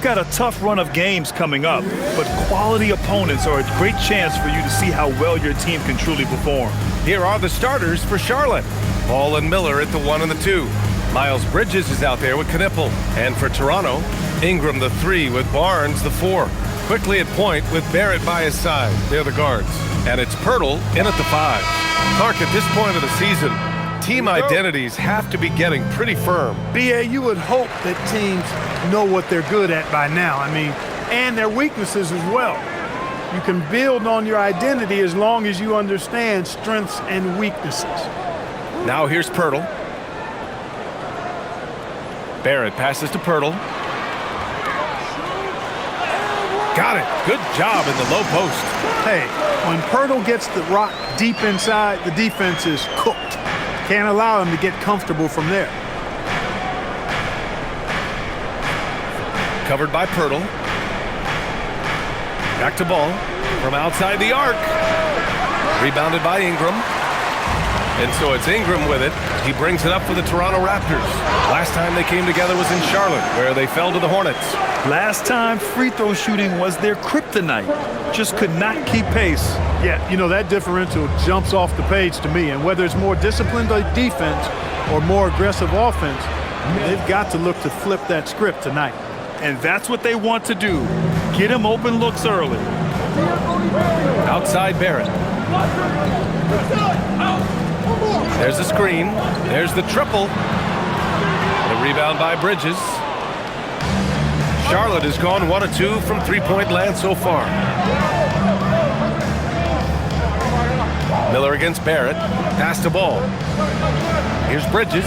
They've got a tough run of games coming up, but quality opponents are a great chance for you to see how well your team can truly perform. Here are the starters for Charlotte. Ball and Miller at the 1 and the 2. Miles Bridges is out there with Knipple. And for Toronto, Ingram the 3 with Barnes the 4. Quickly at point with Barrett by his side. They're the guards. And it's Pirtle in at the 5. Clark, at this point of the season, team identities have to be getting pretty firm. B.A., you would hope that teams know what they're good at by now. I mean, and their weaknesses as well. You can build on your identity as long as you understand strengths and weaknesses. Now here's Pirtle. Barrett passes to Pirtle. Got it. Good job in the low post. Hey, when Pirtle gets the rock deep inside, the defense is cooked. Can't allow him to get comfortable from there. Covered by Pirtle. Back to ball from outside the arc. Rebounded by Ingram. And so it's Ingram with it. He brings it up for the Toronto Raptors. Last time they came together was in Charlotte, where they fell to the Hornets. Last time, free throw shooting was their kryptonite. Just could not keep pace. Yeah, you know, that differential jumps off the page to me. And whether it's more disciplined defense or more aggressive offense, they've got to look to flip that script tonight. And that's what they want to do. Get him open looks early. Outside Barrett. There's the screen. There's the triple. The rebound by Bridges. Charlotte has gone 1 of 2 from three-point land so far. Miller against Barrett. Pass to ball. Here's Bridges.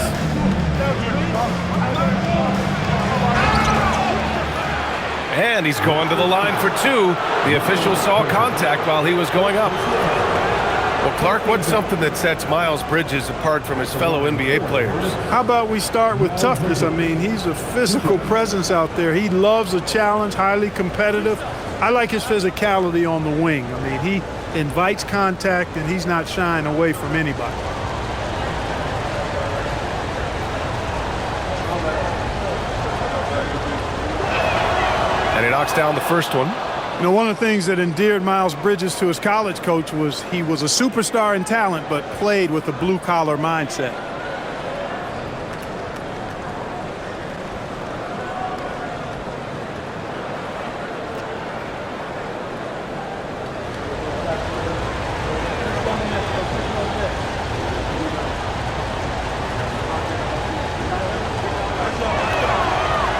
And he's going to the line for 2. The official saw contact while he was going up. Well, Clark, what's something that sets Miles Bridges apart from his fellow NBA players? How about we start with toughness? I mean, he's a physical presence out there. He loves a challenge, highly competitive. I like his physicality on the wing. I mean, he invites contact, and he's not shying away from anybody. And he knocks down the first one. You know, one of the things that endeared Miles Bridges to his college coach was he was a superstar in talent, but played with a blue-collar mindset.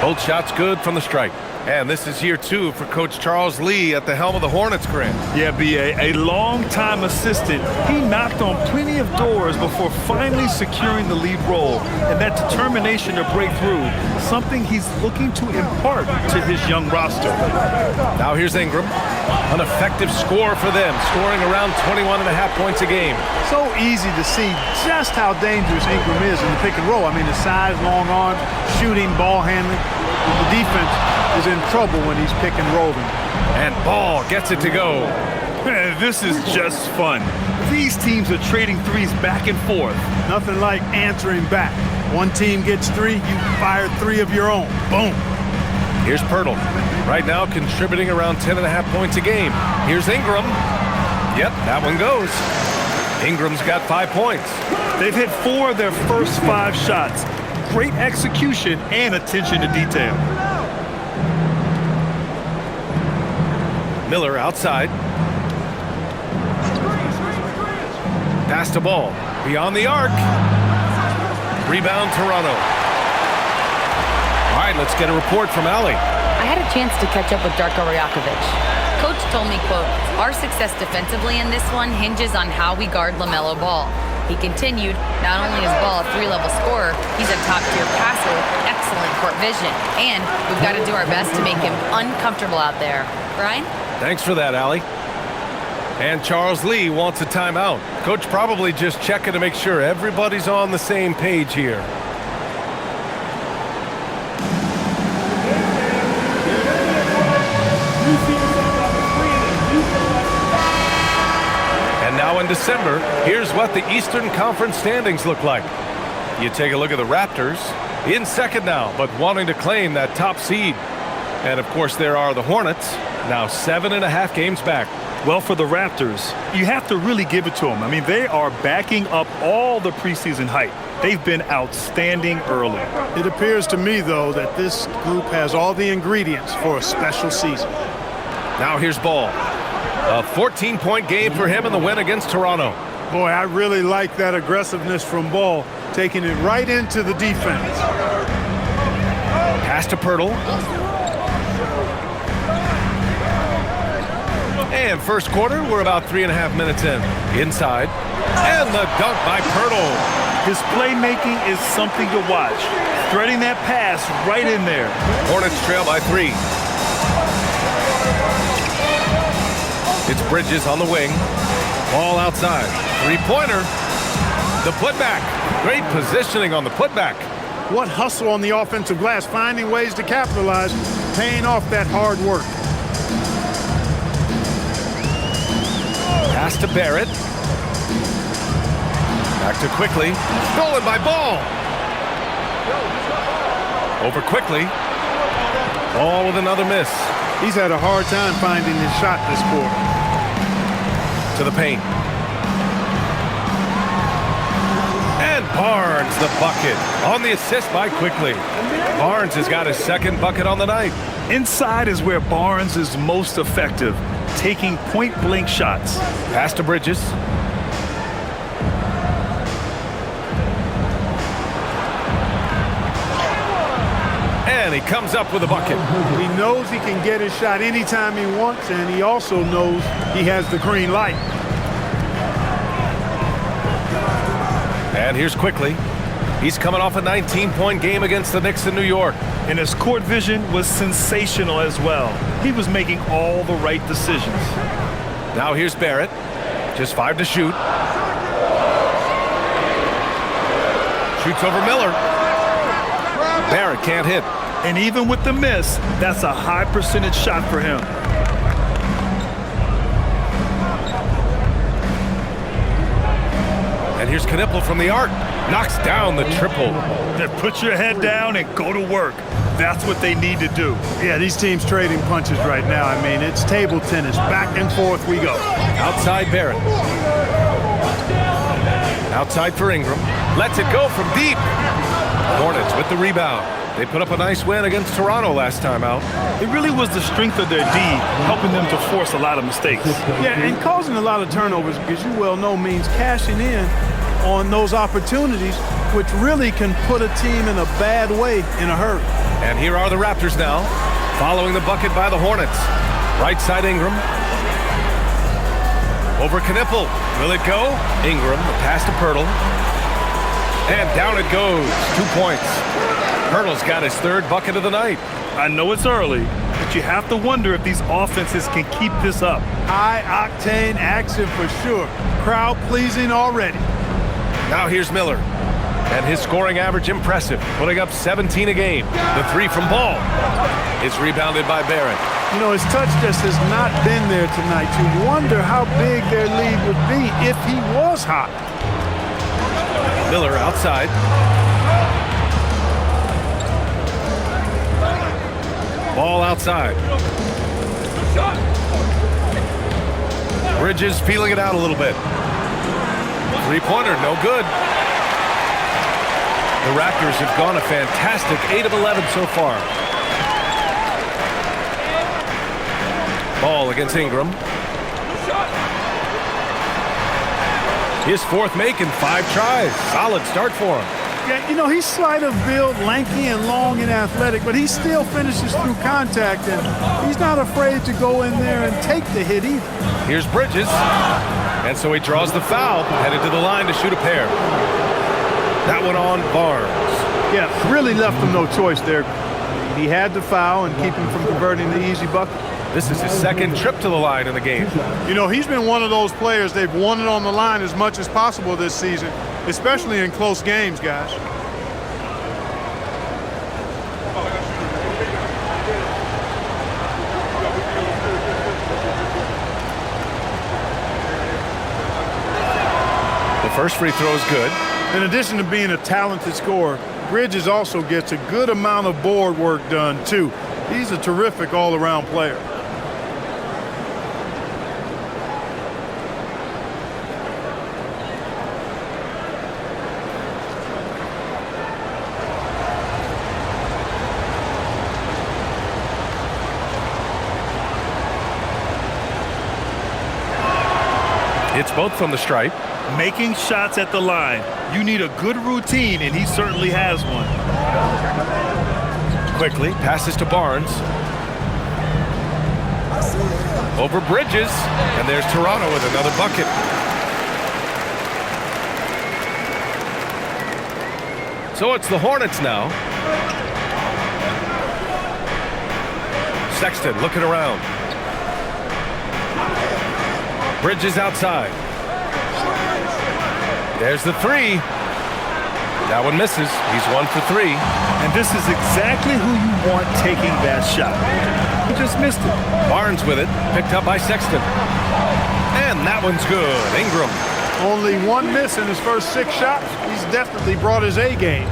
Both shots good from the strike. And this is year 2 for Coach Charles Lee at the helm of the Hornets, Grant. Yeah, B.A., a long-time assistant. He knocked on plenty of doors before finally securing the lead role. And that determination to break through, something he's looking to impart to his young roster. Now here's Ingram. An effective score for them, scoring around 21.5 points a game. So easy to see just how dangerous Ingram is in the pick and roll. I mean, the size, long arms, shooting, ball handling. The defense is in trouble when he's pick and rolling. And Ball gets it to go. This is just fun. These teams are trading threes back and forth. Nothing like answering back. One team gets 3, you fire 3 of your own. Boom. Here's Pirtle. Right now contributing around 10.5 points a game. Here's Ingram. Yep, that one goes. Ingram's got 5 points. They've hit 4 of their first 5 shots. Great execution and attention to detail. Miller outside. Pass to Ball. Beyond the arc. Rebound Toronto. All right, let's get a report from Allie. I had a chance to catch up with Darko Rajakovic. Coach told me, quote, "Our success defensively in this one hinges on how we guard LaMelo Ball." He continued, not only is Ball a 3-level scorer, he's a top-tier passer with excellent court vision. And we've got to do our best to make him uncomfortable out there. Brian? Thanks for that, Allie. And Charles Lee wants a timeout. Coach probably just checking to make sure everybody's on the same page here. And now in December, here's what the Eastern Conference standings look like. You take a look at the Raptors, in second now, but wanting to claim that top seed. And, of course, there are the Hornets, now 7.5 games back. Well, for the Raptors, you have to really give it to them. I mean, they are backing up all the preseason hype. They've been outstanding early. It appears to me, though, that this group has all the ingredients for a special season. Now here's Ball. A 14-point game for him in the win against Toronto. Boy, I really like that aggressiveness from Ball, taking it right into the defense. Pass to Pirtle. And first quarter, we're about 3.5 minutes in. Inside. And the dunk by Pirtle. His playmaking is something to watch. Threading that pass right in there. Hornets trail by 3. It's Bridges on the wing. Ball outside. Three-pointer. The putback. Great positioning on the putback. What hustle on the offensive glass, finding ways to capitalize, paying off that hard work. Pass to Barrett. Back to Quickly. Stolen by Ball. Over Quickly. Ball with another miss. He's had a hard time finding his shot this quarter. To the paint. And Barnes the bucket on the assist by Quickly. Barnes has got his second bucket on the night. Inside is where Barnes is most effective, taking point-blank shots. Pass to Bridges. And he comes up with a bucket. He knows he can get his shot anytime he wants, and he also knows he has the green light. And here's Quickly. He's coming off a 19-point game against the Knicks in New York. And his court vision was sensational as well. He was making all the right decisions. Now here's Barrett. Just 5 to shoot. Shoots over Miller. Barrett can't hit. And even with the miss, that's a high percentage shot for him. And here's Knipple from the arc. Knocks down the triple. Then put your head down and go to work. That's what they need to do. Yeah, these teams trading punches right now. I mean, it's table tennis. Back and forth we go. Outside Barrett. Outside for Ingram. Lets it go from deep. Hornets with the rebound. They put up a nice win against Toronto last time out. It really was the strength of their D helping them to force a lot of mistakes. Yeah, and causing a lot of turnovers, because you well know means cashing in on those opportunities, which really can put a team in a bad way in a hurry. And here are the Raptors now, following the bucket by the Hornets. Right side Ingram. Over Knipple. Will it go? Ingram, the pass to Pirtle. And down it goes. 2 points. Pirtle's got his third bucket of the night. I know it's early, but you have to wonder if these offenses can keep this up. High-octane action for sure. Crowd-pleasing already. Now here's Miller. And his scoring average impressive, putting up 17 a game. The 3 from Ball. It's rebounded by Barrett. You know, his touch just has not been there tonight. You wonder how big their lead would be if he was hot. Miller outside. Ball outside. Bridges feeling it out a little bit. Three-pointer, no good. The Raptors have gone a fantastic 8 of 11 so far. Ball against Ingram. His fourth make in 5 tries. Solid start for him. Yeah, you know, he's slight of build, lanky and long and athletic, but he still finishes through contact, and he's not afraid to go in there and take the hit either. Here's Bridges. And so he draws the foul, headed to the line to shoot a pair. That one on Barnes. Yeah, really left him no choice there. He had to foul and keep him from converting the easy bucket. This is his second trip to the line in the game. You know, he's been one of those players, they've won it on the line as much as possible this season, especially in close games, guys. The first free throw is good. In addition to being a talented scorer, Bridges also gets a good amount of board work done, too. He's a terrific all-around player. It's both from the stripe. Making shots at the line. You need a good routine, and he certainly has one. Quickly passes to Barnes. Over Bridges, and there's Toronto with another bucket. So it's the Hornets now. Sexton looking around. Bridges outside. There's the three. That one misses. He's 1 for 3. And this is exactly who you want taking that shot. He just missed it. Barnes with it, picked up by Sexton. And that one's good. Ingram. Only one miss in his first 6 shots. He's definitely brought his A game.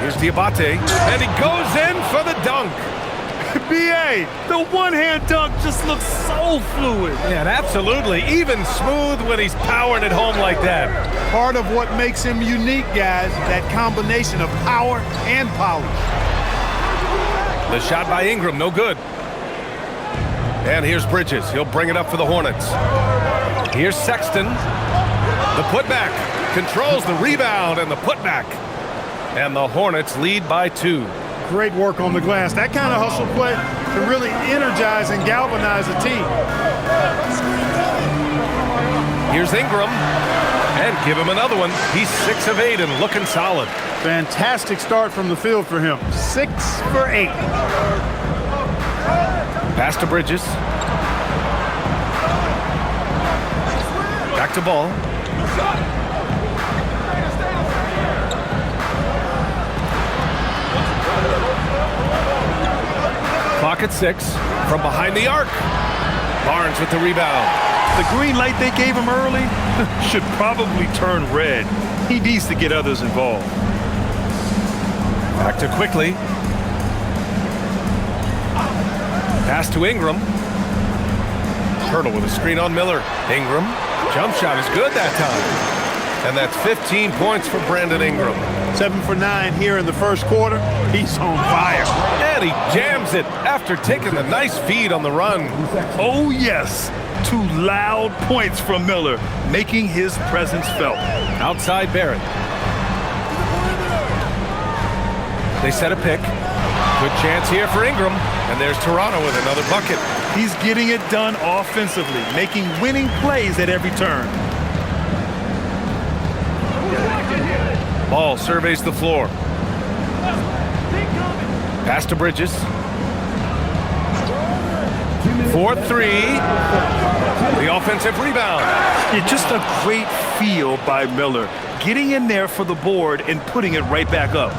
Here's Diabate, and he goes in for the dunk. B.A., the one-hand dunk just looks so fluid. Yeah, absolutely. Even smooth when he's powering it home like that. Part of what makes him unique, guys, that combination of power and polish. The shot by Ingram, no good. And here's Bridges. He'll bring it up for the Hornets. Here's Sexton. The putback. Controls the rebound and the putback. And the Hornets lead by 2. Great work on the glass. That kind of hustle play can really energize and galvanize a team. Here's Ingram. And give him another one. He's 6 of 8 and looking solid. Fantastic start from the field for him. 6 for 8. Pass to Bridges. Back to Ball. Clock at 6. From behind the arc. Barnes with the rebound. The green light they gave him early should probably turn red. He needs to get others involved. Back to Quickly. Pass to Ingram. Hurdle with a screen on Miller. Ingram. Jump shot is good that time. And that's 15 points for Brandon Ingram. 7 for 9 here in the first quarter. He's on fire. And he jams it after taking the nice feed on the run. Oh, yes. 2 loud points from Miller, making his presence felt. Outside Barrett. They set a pick. Good chance here for Ingram. And there's Toronto with another bucket. He's getting it done offensively, making winning plays at every turn. Ball surveys the floor. Pass to Bridges. 4-3. The offensive rebound. Yeah, just a great feel by Miller, getting in there for the board and putting it right back up.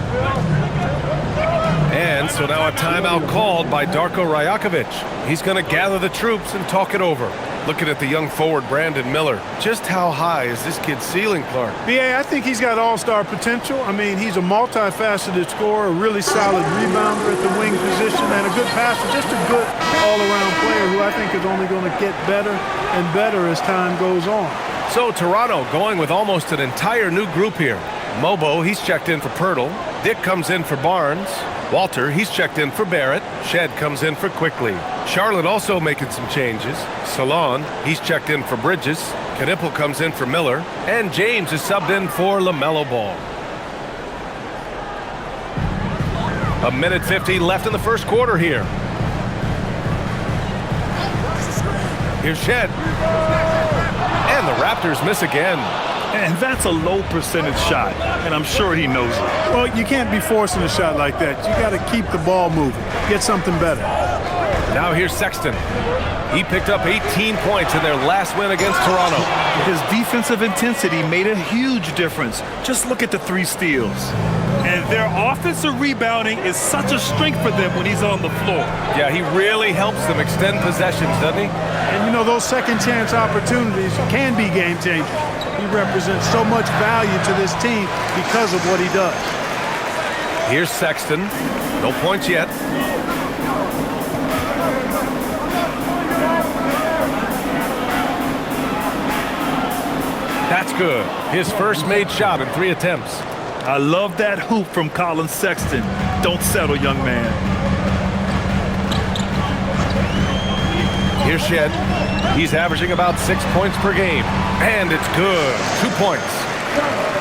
And so now a timeout called by Darko Rajakovic. He's going to gather the troops and talk it over. Looking at the young forward, Brandon Miller. Just how high is this kid's ceiling, Clark? B.A., I think he's got all-star potential. I mean, he's a multifaceted scorer, a really solid rebounder at the wing position, and a good passer, just a good all-around player who I think is only going to get better and better as time goes on. So Toronto going with almost an entire new group here. Mobo, he's checked in for Pirtle. Dick comes in for Barnes. Walter, he's checked in for Barrett. Shed comes in for Quickly. Charlotte also making some changes. Salon, he's checked in for Bridges. Knipple comes in for Miller. And James is subbed in for LaMelo Ball. 1:50 left in the first quarter here. Here's Shed. And the Raptors miss again. And that's a low percentage shot, and I'm sure he knows it. Well, you can't be forcing a shot like that. You got to keep the ball moving. Get something better. Now here's Sexton. He picked up 18 points in their last win against Toronto. His defensive intensity made a huge difference. Just look at the 3 steals. And their offensive rebounding is such a strength for them when he's on the floor. Yeah, he really helps them extend possessions, doesn't he? And, you know, those second chance opportunities can be game changers. He represents so much value to this team because of what he does. Here's Sexton. No points yet. That's good. His first made shot in 3 attempts. I love that hoop from Colin Sexton. Don't settle, young man. Here's Shed. He's averaging about 6 points per game. And it's good. 2 points.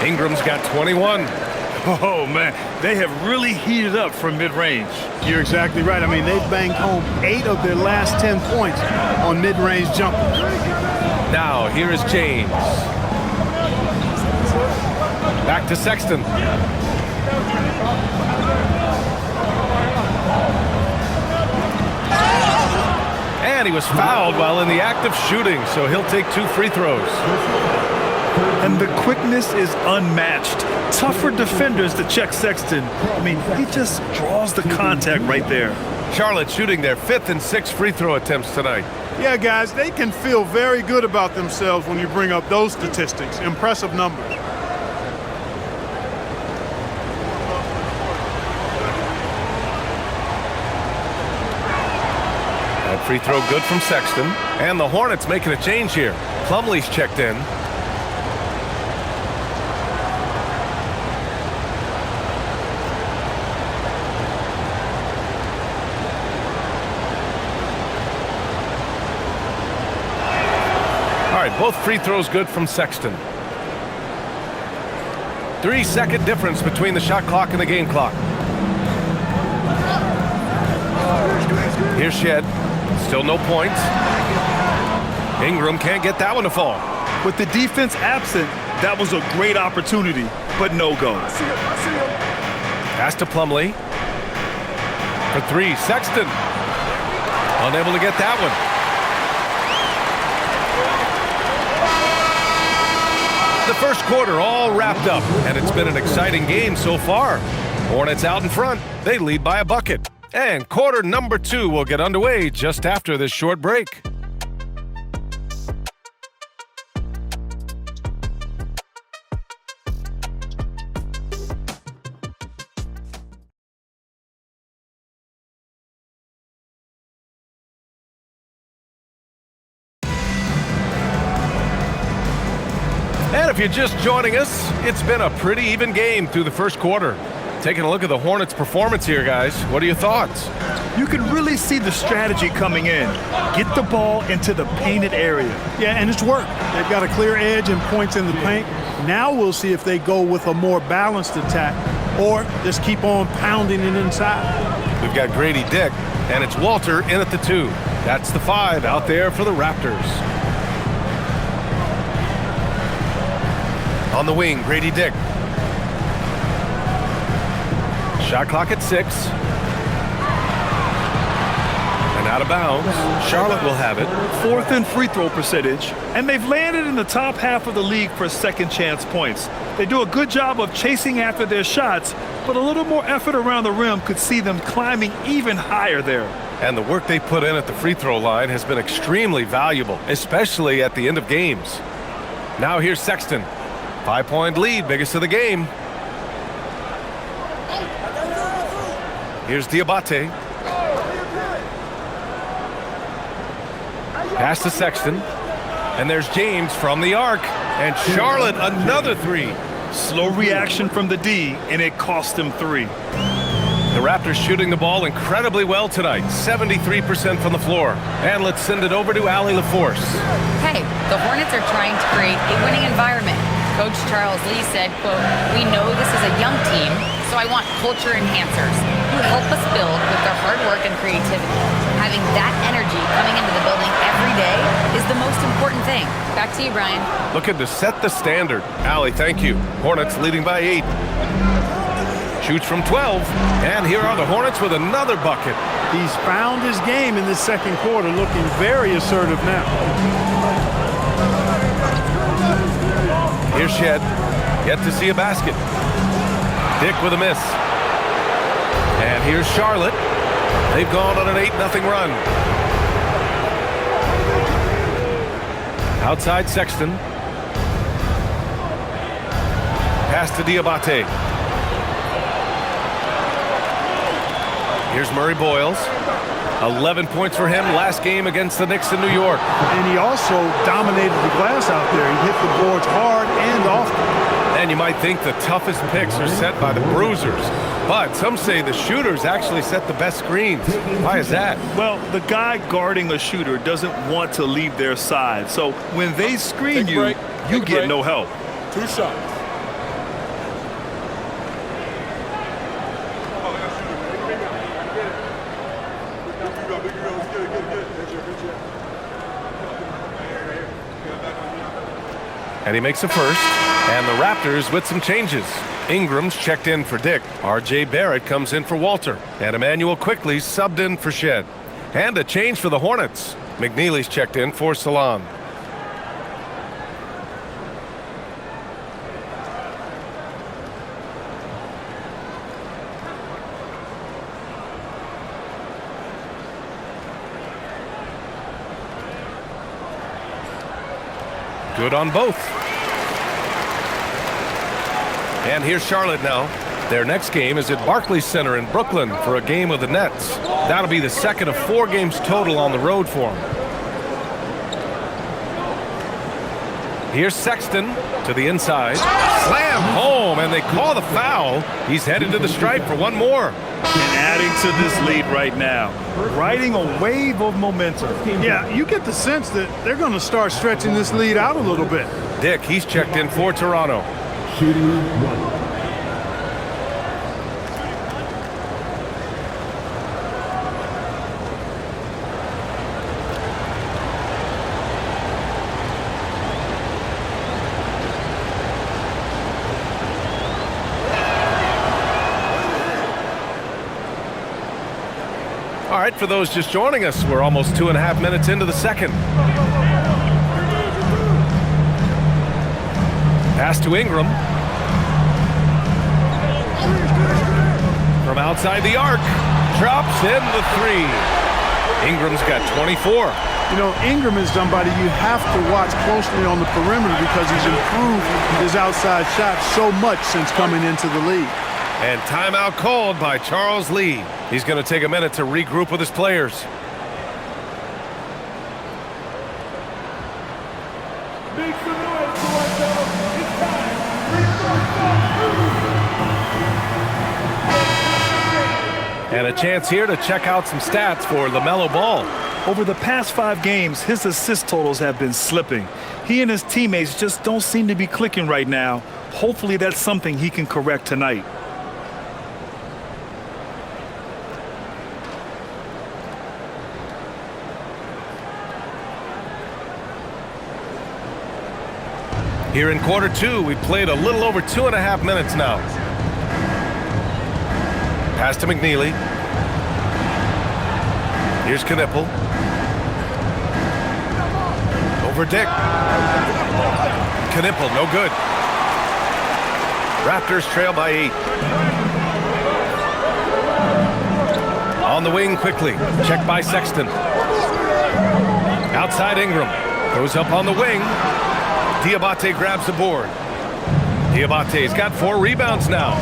Ingram's got 21. Oh, man, they have really heated up from mid-range. You're exactly right. I mean, they've banged home 8 of their last 10 points on mid-range jumpers. Now, here is James. Back to Sexton. And he was fouled while in the act of shooting, so he'll take 2 free throws. And the quickness is unmatched. Tougher defenders to check Sexton. I mean, he just draws the contact right there. Charlotte shooting their 5th and 6th free throw attempts tonight. Yeah, guys, they can feel very good about themselves when you bring up those statistics. Impressive numbers. That free throw good from Sexton. And the Hornets making a change here. Plumlee's checked in. All right, both free throws good from Sexton. 3-second difference between the shot clock and the game clock. Here's Shed. Still no points. Ingram can't get that one to fall. With the defense absent, that was a great opportunity, but no go. Pass to Plumlee. For 3, Sexton. Unable to get that one. The first quarter all wrapped up, and it's been an exciting game so far. Hornets out in front. They lead by a bucket. And quarter number 2 will get underway just after this short break. And if you're just joining us, it's been a pretty even game through the first quarter. Taking a look at the Hornets' performance here, guys. What are your thoughts? You can really see the strategy coming in. Get the ball into the painted area. Yeah, and it's worked. They've got a clear edge and points in the paint. Now we'll see if they go with a more balanced attack or just keep on pounding it inside. We've got Grady Dick, and it's Walter in at the 2. That's the 5 out there for the Raptors. On the wing, Grady Dick. Shot clock at 6. And out of bounds. Charlotte will have it. 4th in free throw percentage, and they've landed in the top half of the league for second chance points. They do a good job of chasing after their shots, but a little more effort around the rim could see them climbing even higher there. And the work they put in at the free throw line has been extremely valuable, especially at the end of games. Now here's Sexton. 5-point lead, biggest of the game. Here's Diabate. Pass to Sexton. And there's James from the arc. And Charlotte, another 3. Slow reaction from the D, and it cost them 3. The Raptors shooting the ball incredibly well tonight. 73% from the floor. And let's send it over to Allie LaForce. Hey, the Hornets are trying to create a winning environment. Coach Charles Lee said, quote, "We know this is a young team, so I want culture enhancers who help us build with their hard work and creativity. Having that energy coming into the building every day is the most important thing." Back to you, Brian. Looking to set the standard. Allie, thank you. Hornets leading by 8. Shoots from 12. And here are the Hornets with another bucket. He's found his game in this second quarter, looking very assertive now. Here's Shed. Yet to see a basket. Dick with a miss. And here's Charlotte. They've gone on an 8-0 run. Outside Sexton. Pass to Diabate. Here's Murray Boyles. 11 points for him last game against the Knicks in New York. And he also dominated the glass out there. He hit the boards hard And you might think the toughest picks are set by the bruisers, but some say the shooters actually set the best screens. Why is that? Well, the guy guarding a shooter doesn't want to leave their side. So when they screen you, you get no help. 2 shots. And he makes a first. And the Raptors with some changes. Ingram's checked in for Dick. R.J. Barrett comes in for Walter. And Emmanuel quickly subbed in for Shed. And a change for the Hornets. McNeely's checked in for Salon. Good on both. And here's Charlotte now. Their next game is at Barclays Center in Brooklyn for a game with the Nets. That'll be the second of 4 games total on the road for them. Here's Sexton to the inside. Slam home, and they call the foul. He's headed to the stripe for one more. And adding to this lead right now, riding a wave of momentum. Yeah, you get the sense that they're going to start stretching this lead out a little bit. Dick, he's checked in for Toronto. Shooting 1. All right, for those just joining us, we're almost 2.5 minutes into the second. Pass to Ingram. From outside the arc. Drops in the 3. Ingram's got 24. You know, Ingram is somebody you have to watch closely on the perimeter because he's improved his outside shot so much since coming into the league. And timeout called by Charles Lee. He's going to take a minute to regroup with his players. Make some noise, Toronto. It's time. And a chance here to check out some stats for LaMelo Ball. Over the past 5 games, his assist totals have been slipping. He and his teammates just don't seem to be clicking right now. Hopefully that's something he can correct tonight. Here in quarter 2, we played a little over 2.5 minutes now. Pass to McNeely. Here's Knipple. Over Dick. Knipple, no good. Raptors trail by 8. On the wing quickly. Checked by Sexton. Outside Ingram. Goes up on the wing. Diabate grabs the board. Diabate's got 4 rebounds now.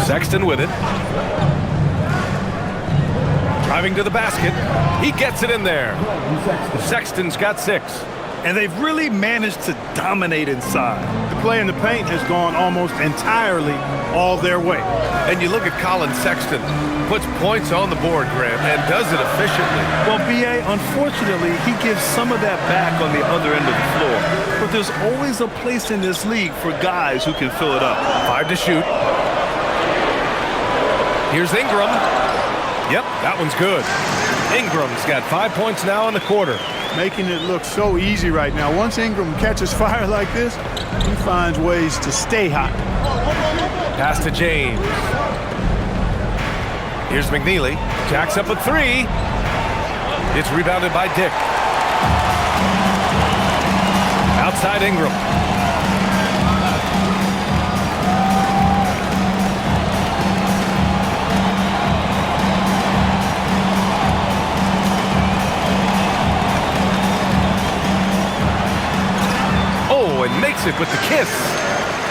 Sexton with it. Driving to the basket. He gets it in there. Sexton's got 6. And they've really managed to dominate inside. The play in the paint has gone almost entirely all their way. And you look at Colin Sexton, puts points on the board, Grant, and does it efficiently. Well, B.A., unfortunately, he gives some of that back on the other end of the floor. But there's always a place in this league for guys who can fill it up. 5 to shoot. Here's Ingram. Yep, that one's good. Ingram's got 5 points now in the quarter. Making it look so easy right now. Once Ingram catches fire like this, he finds ways to stay hot. Pass to James. Here's McNeely. Jacks up a 3. It's rebounded by Dick. Outside Ingram. And makes it with the kiss.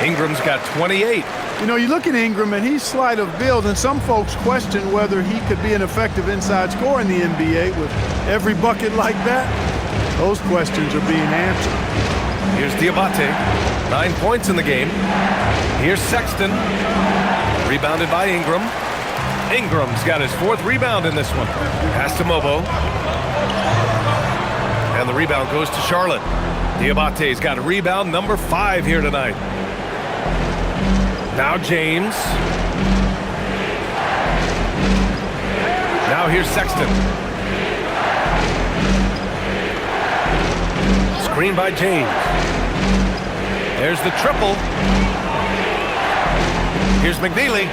Ingram's got 28. You know, you look at Ingram, and he's slight of build, and some folks question whether he could be an effective inside scorer in the NBA with every bucket like that. Those questions are being answered. Here's Diabate, 9 points in the game. Here's Sexton, rebounded by Ingram. Ingram's got his 4th rebound in this one. Pass to Mobo. And the rebound goes to Charlotte. Diabate's got a rebound number 5 here tonight. Now James. Now here's Sexton. Screen by James. There's the triple. Here's McNeely.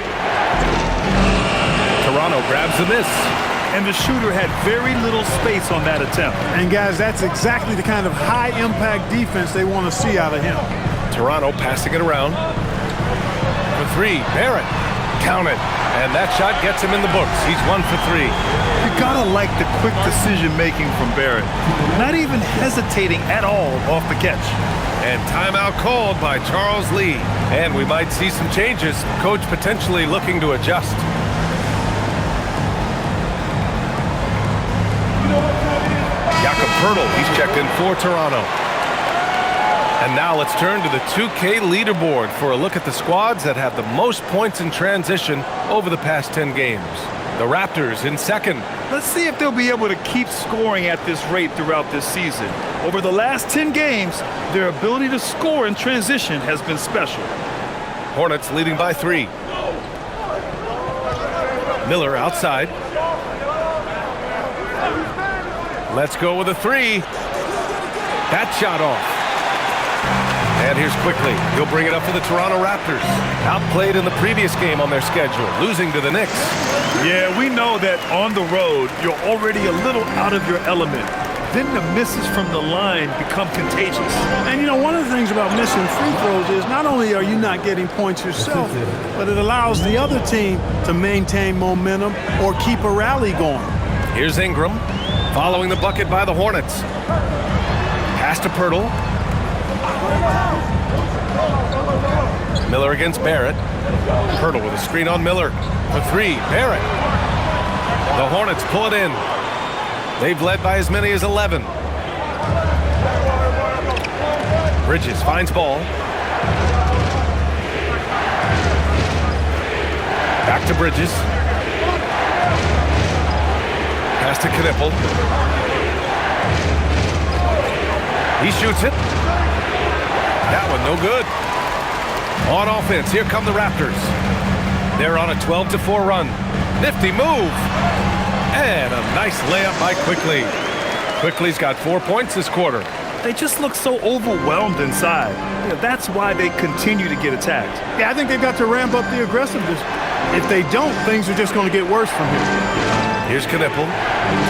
Toronto grabs the miss. And the shooter had very little space on that attempt. And guys, that's exactly the kind of high-impact defense they want to see out of him. Toronto passing it around. For 3, Barrett. Count it. And that shot gets him in the books. He's 1 for 3. You gotta like the quick decision-making from Barrett. Not even hesitating at all off the catch. And timeout called by Charles Lee. And we might see some changes. Coach potentially looking to adjust. Jakob Poeltl, he's checked in for Toronto. And now let's turn to the 2K leaderboard for a look at the squads that have the most points in transition over the past 10 games. The Raptors in second. Let's see if they'll be able to keep scoring at this rate throughout this season. Over the last 10 games, their ability to score in transition has been special. Hornets leading by 3. Miller outside. Let's go with a 3. That shot off. And here's Quickly. He'll bring it up for the Toronto Raptors. Outplayed in the previous game on their schedule, losing to the Knicks. Yeah, we know that on the road, you're already a little out of your element. Then the misses from the line become contagious. And, you know, one of the things about missing free throws is not only are you not getting points yourself, but it allows the other team to maintain momentum or keep a rally going. Here's Ingram, following the bucket by the Hornets. Pass to Poeltl. Miller against Barrett. Poeltl with a screen on Miller. For 3, Barrett. The Hornets pull it in. They've led by as many as 11. Bridges finds ball. Back to Bridges. Pass to Knippel. He shoots it. That one no good. On offense, here come the Raptors. They're on a 12-4 run. Nifty move. And a nice layup by Quickly. Quickly's got 4 points this quarter. They just look so overwhelmed inside. Yeah, that's why they continue to get attacked. Yeah, I think they've got to ramp up the aggressiveness. If they don't, things are just going to get worse from here. Here's Knippel.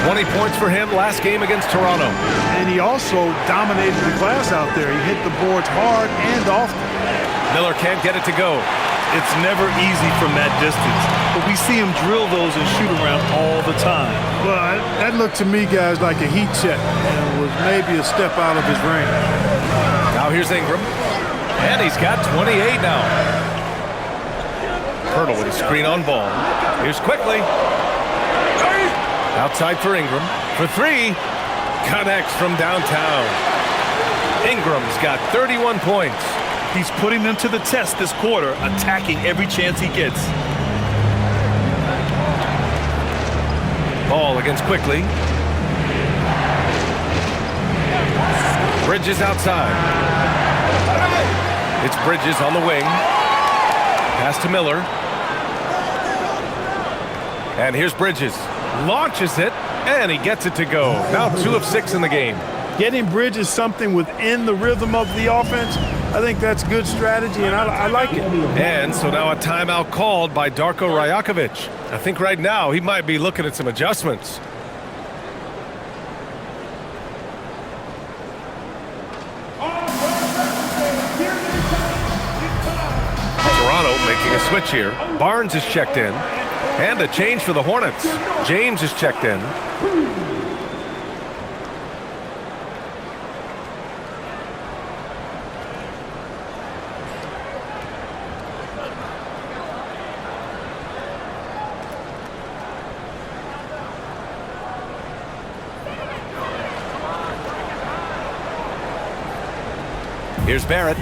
20 points for him last game against Toronto. And he also dominated the glass out there. He hit the boards hard and often. Miller can't get it to go. It's never easy from that distance, but we see him drill those and shoot around all the time. Well, that looked to me, guys, like a heat check and was maybe a step out of his range. Now here's Ingram. And he's got 28 now. Poeltl with a screen on ball. Here's Quickly. Outside for Ingram. For 3. Connects from downtown. Ingram's got 31 points. He's putting them to the test this quarter, attacking every chance he gets. Ball against Quickly. Bridges outside. It's Bridges on the wing. Pass to Miller. And here's Bridges. Launches it, and he gets it to go. Now 2 of 6 in the game. Getting Bridges something within the rhythm of the offense, I think that's good strategy, and I like it. And so now a timeout called by Darko Rajakovic. I think right now he might be looking at some adjustments. Toronto making a switch here. Barnes is checked in. And a change for the Hornets. James is checked in. Here's Barrett,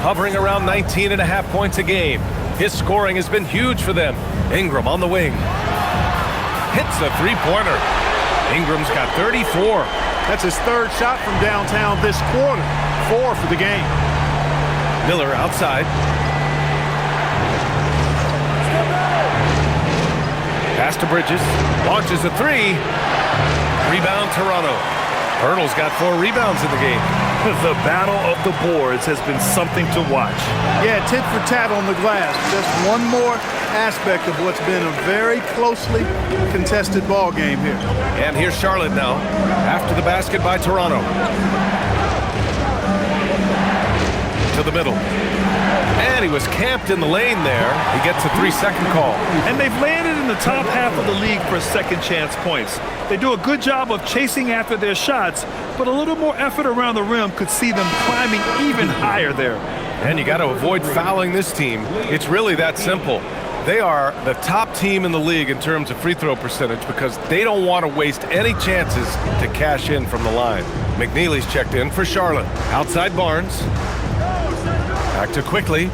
hovering around 19.5 points a game. His scoring has been huge for them. Ingram on the wing. Hits a three-pointer. Ingram's got 34. That's his third shot from downtown this quarter. 4 for the game. Miller outside. Pass to Bridges. Launches a three. Rebound Toronto. Hurdle's got 4 rebounds in the game. The battle of the boards has been something to watch. Yeah, tit for tat on the glass. Just one more aspect of what's been a very closely contested ball game here. And here's Charlotte now, after the basket by Toronto. To the middle. And he was camped in the lane there. He gets a 3-second call. And they've landed in the top half of the league for second chance points. They do a good job of chasing after their shots, but a little more effort around the rim could see them climbing even higher there. And you got to avoid fouling this team. It's really that simple. They are the top team in the league in terms of free throw percentage because they don't want to waste any chances to cash in from the line. McNeely's checked in for Charlotte. Outside Barnes. Back to Quickly.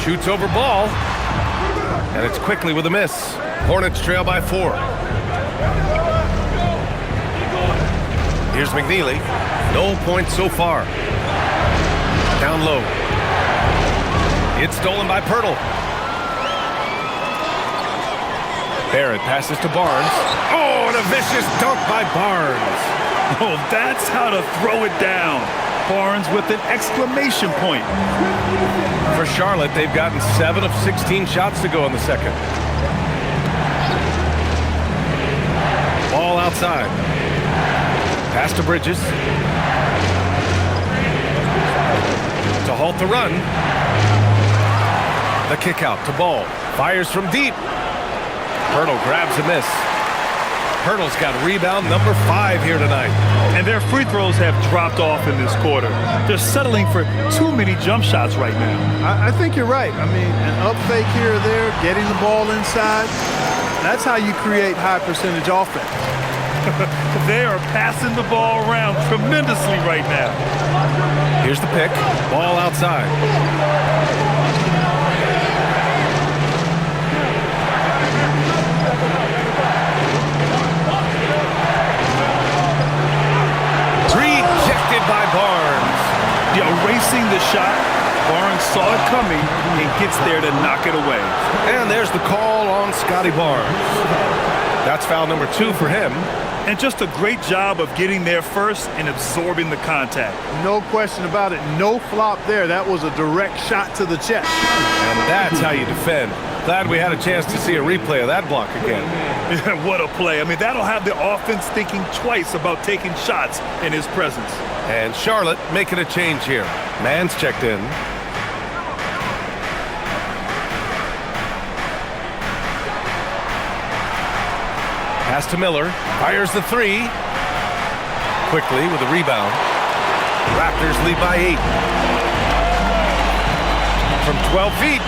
Shoots over ball. And it's Quickly with a miss. Hornets trail by 4. Here's McNeely. No points so far. Down low. It's stolen by Pirtle. Barrett passes to Barnes. Oh, and a vicious dunk by Barnes. Oh, that's how to throw it down. Barnes with an exclamation point. For Charlotte, they've gotten 7 of 16 shots to go in the second. Ball outside. Pass to Bridges. To halt the run. The kick out to Ball. Fires from deep. Pirtle grabs a miss. Pirtle's got rebound number 5 here tonight. And their free throws have dropped off in this quarter. They're settling for too many jump shots right now. I think you're right. I mean, an up fake here or there, getting the ball inside, that's how you create high percentage offense. They are passing the ball around tremendously right now. Here's the pick. Ball outside. Rejected by Barnes. Erasing the shot. Barnes saw it coming and gets there to knock it away. And there's the call on Scotty Barnes. That's foul number 2 for him. And just a great job of getting there first and absorbing the contact. No question about it. No flop there. That was a direct shot to the chest. And that's how you defend. Glad we had a chance to see a replay of that block again. What a play. I mean, that'll have the offense thinking twice about taking shots in his presence. And Charlotte making a change here. Mann's checked in. Pass to Miller. Fires the 3. Quickly with a rebound. Raptors lead by 8. From 12 feet.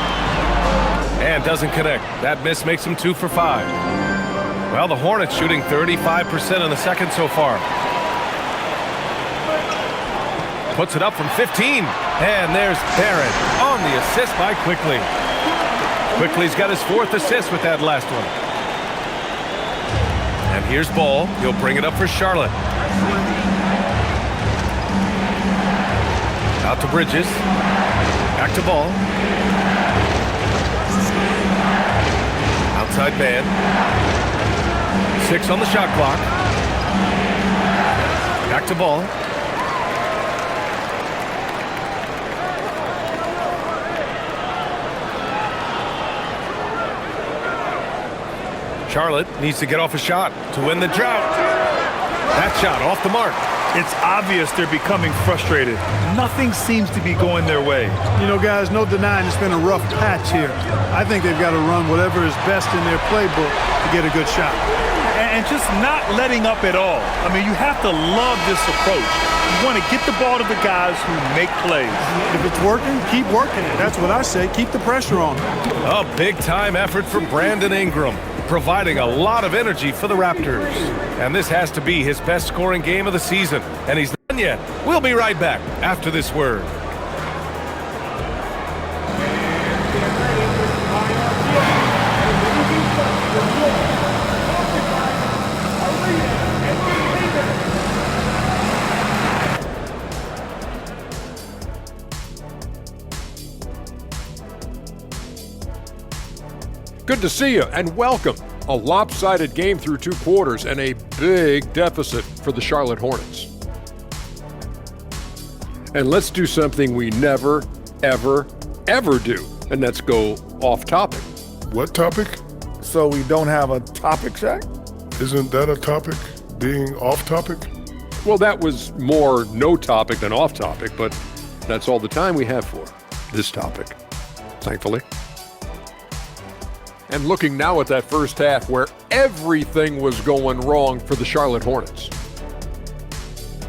And doesn't connect. That miss makes him 2 for 5. Well, the Hornets shooting 35% in the second so far. Puts it up from 15. And there's Barrett on the assist by Quickly. Quickly's got his 4th assist with that last one. And here's Ball. He'll bring it up for Charlotte. Out to Bridges. Back to Ball. Outside man. 6 on the shot clock. Back to Ball. Charlotte needs to get off a shot to win the drought. That shot off the mark. It's obvious they're becoming frustrated. Nothing seems to be going their way. You know, guys, no denying it's been a rough patch here. I think they've got to run whatever is best in their playbook to get a good shot. And just not letting up at all. I mean, you have to love this approach. You want to get the ball to the guys who make plays. If it's working, keep working it. That's what I say. Keep the pressure on. A big-time effort for Brandon Ingram. providing a lot of energy for the Raptors. And this has to be his best scoring game of the season. And he's not done yet. We'll be right back after this word. Good to see you and welcome. A lopsided game through 2 quarters and a big deficit for the Charlotte Hornets. And let's do something we never, ever, ever do, and that's go off topic. What topic? So we don't have a topic, Shaq? Isn't that a topic? Being off topic? Well, that was more no topic than off topic, but that's all the time we have for this topic, thankfully. And looking now at that first half where everything was going wrong for the Charlotte Hornets.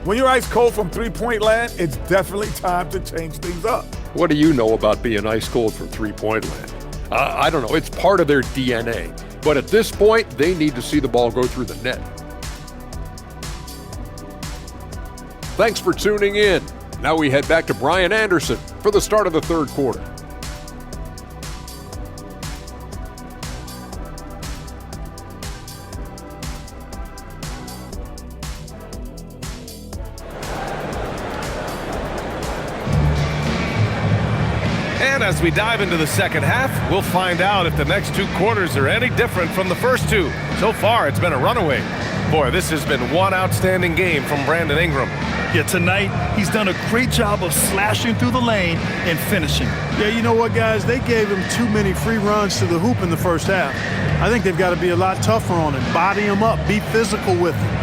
When you're ice cold from three-point land, it's definitely time to change things up. What do you know about being ice cold from three-point land? I don't know. It's part of their DNA. But at this point, they need to see the ball go through the net. Thanks for tuning in. Now we head back to Brian Anderson for the start of the third quarter. And as we dive into the second half, we'll find out if the next 2 quarters are any different from the first 2. So far, it's been a runaway. Boy, this has been one outstanding game from Brandon Ingram. Yeah, tonight he's done a great job of slashing through the lane and finishing. Yeah, you know what, guys? They gave him too many free runs to the hoop in the first half. I think they've got to be a lot tougher on him. Body him up. Be physical with him.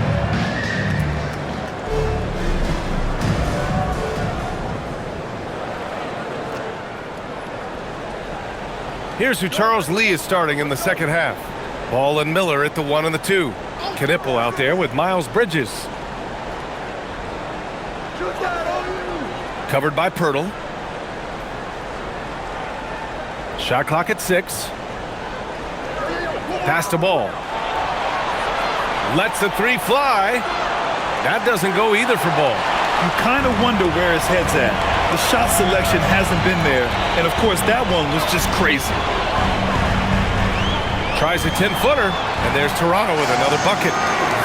Here's who Charles Lee is starting in the second half. Ball and Miller at the 1 and the 2. Knipple out there with Miles Bridges. Covered by Pirtle. Shot clock at 6. Pass the ball. Lets the 3 fly. That doesn't go either for Ball. You kind of wonder where his head's at. The shot selection hasn't been there, and of course that one was just crazy. Tries a 10-footer, and there's Toronto with another bucket.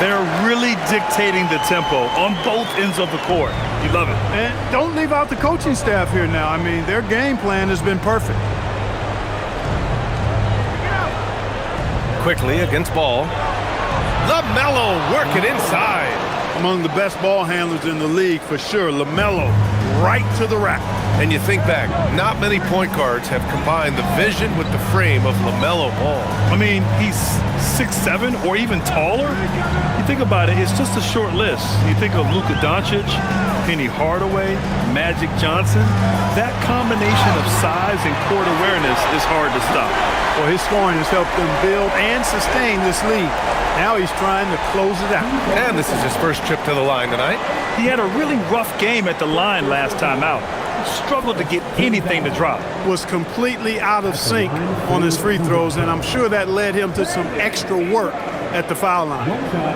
They're really dictating the tempo on both ends of the court. You love it. And don't leave out the coaching staff here now. I mean, their game plan has been perfect. Quickly against Ball. LaMelo working inside. Among the best ball handlers in the league, for sure. LaMelo right to the rack. And you think back, not many point guards have combined the vision with the frame of LaMelo Ball. I mean, he's 6'7" or even taller. You think about it, it's just a short list. You think of Luka Doncic, Penny Hardaway, Magic Johnson. That combination of size and court awareness is hard to stop. Well, his scoring has helped them build and sustain this league. Now he's trying to close it out. And this is his first trip to the line tonight. He had a really rough game at the line last time out. Struggled to get anything to drop. Was completely out of sync on his free throws, and I'm sure that led him to some extra work at the foul line.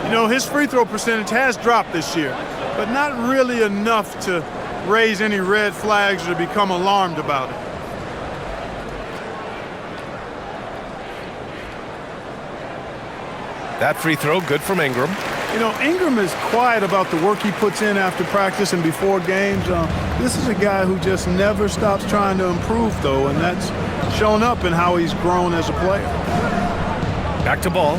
You know, his free throw percentage has dropped this year, but not really enough to raise any red flags or become alarmed about it. That free throw good from Ingram. You know, Ingram is quiet about the work he puts in after practice and before games. This is a guy who just never stops trying to improve, though, and that's shown up in how he's grown as a player. Back to Ball.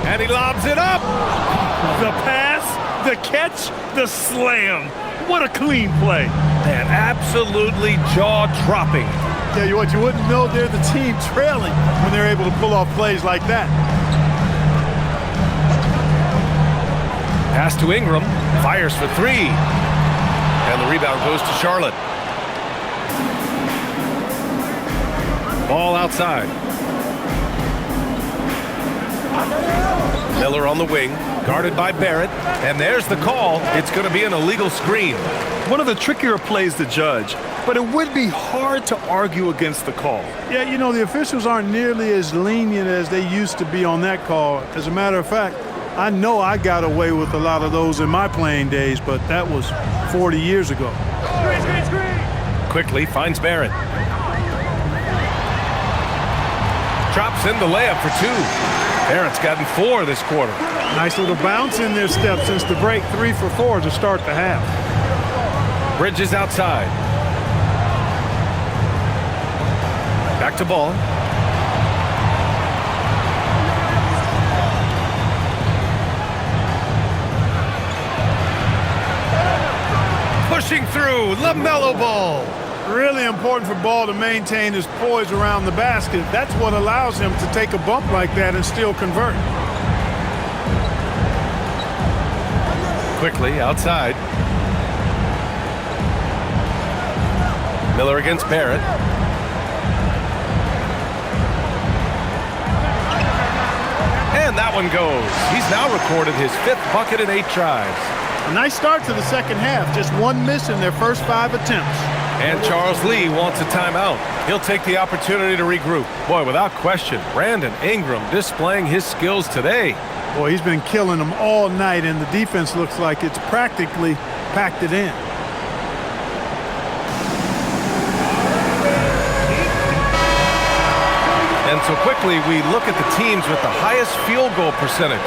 And he lobs it up. The pass, the catch, the slam. What a clean play. And absolutely jaw-dropping. Yeah, you wouldn't know they're the team trailing when they're able to pull off plays like that. Pass to Ingram, fires for 3. And the rebound goes to Charlotte. Ball outside. Miller on the wing. Guarded by Barrett, and there's the call. It's going to be an illegal screen. One of the trickier plays to judge, but it would be hard to argue against the call. Yeah, you know, the officials aren't nearly as lenient as they used to be on that call. As a matter of fact, I know I got away with a lot of those in my playing days, but that was 40 years ago. Quickly finds Barrett. Drops in the layup for 2. Barrett's gotten 4 this quarter. Nice little bounce in their step since the break. 3 for 4 to start the half. Bridges outside. Back to Ball. Pushing through, LaMelo Ball. Really important for Ball to maintain his poise around the basket. That's what allows him to take a bump like that and still convert. Quickly outside. Miller against Barrett. And that one goes. He's now recorded his 5th bucket in 8 tries. A nice start to the second half. Just 1 miss in their first 5 attempts. And Charles Lee wants a timeout. He'll take the opportunity to regroup. Boy, without question, Brandon Ingram displaying his skills today. Boy, he's been killing them all night, and the defense looks like it's practically packed it in. And so quickly, we look at the teams with the highest field goal percentage.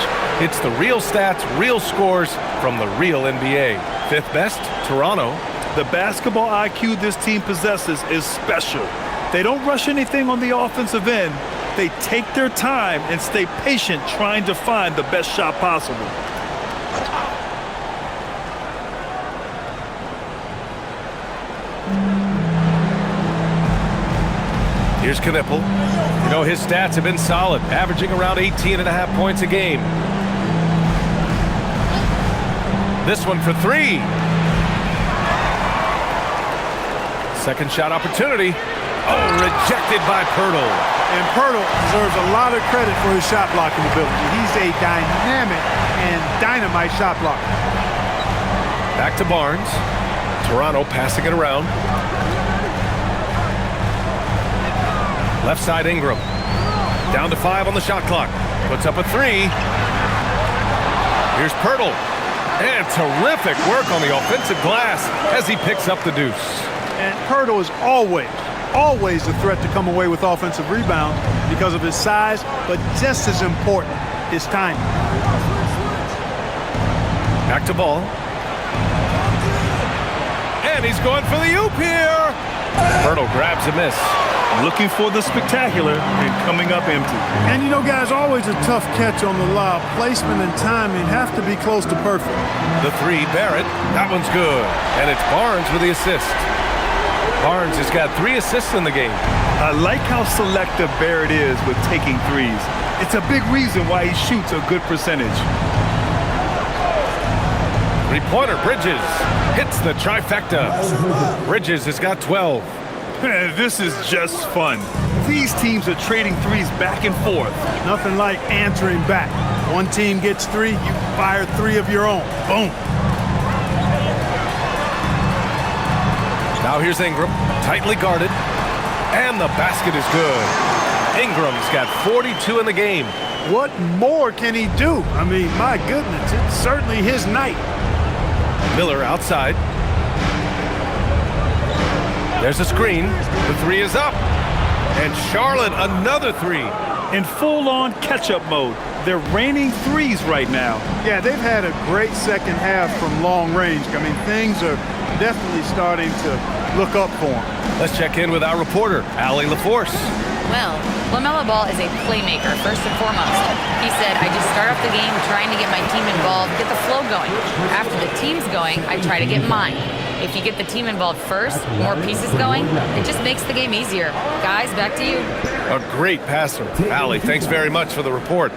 It's the real stats, real scores from the real NBA. 5th best, Toronto. The basketball IQ this team possesses is special. They don't rush anything on the offensive end. They take their time and stay patient trying to find the best shot possible. Here's Knipple. You know, his stats have been solid, averaging around 18.5 points a game. This one for 3. Second shot opportunity. Oh, rejected by Pirtle. And Pirtle deserves a lot of credit for his shot blocking ability. He's a dynamic and dynamite shot blocker. Back to Barnes. Toronto passing it around. Left side Ingram. Down to 5 on the shot clock. Puts up a 3. Here's Pirtle. And terrific work on the offensive glass as he picks up the deuce. And Pirtle is always a threat to come away with offensive rebounds because of his size, but just as important, his timing. Back to Ball. And he's going for the oop here. Pirtle grabs a miss. Looking for the spectacular and coming up empty. And you know, guys, always a tough catch on the lob. Placement and timing have to be close to perfect. The 3, Barrett. That one's good. And it's Barnes with the assist. Barnes has got 3 assists in the game. I like how selective Barrett is with taking threes. It's a big reason why he shoots a good percentage. 3-pointer, Bridges. Hits the trifecta. Bridges has got 12. This is just fun. These teams are trading threes back and forth. Nothing like answering back. One team gets 3, you fire 3 of your own. Boom. Now here's Ingram, tightly guarded, and the basket is good. Ingram's got 42 in the game. What more can he do? I mean, my goodness, it's certainly his night. Miller outside. There's a screen. The 3 is up. And Charlotte, another 3. In full-on catch-up mode. They're raining threes right now. Yeah, they've had a great second half from long range. I mean, things are definitely starting to look up for them. Let's check in with our reporter, Allie LaForce. Well, LaMelo Ball is a playmaker, first and foremost. He said, I just start off the game trying to get my team involved, get the flow going. After the team's going, I try to get mine. If you get the team involved first, more pieces going, it just makes the game easier. Guys, back to you. A great passer. Allie, thanks very much for the report.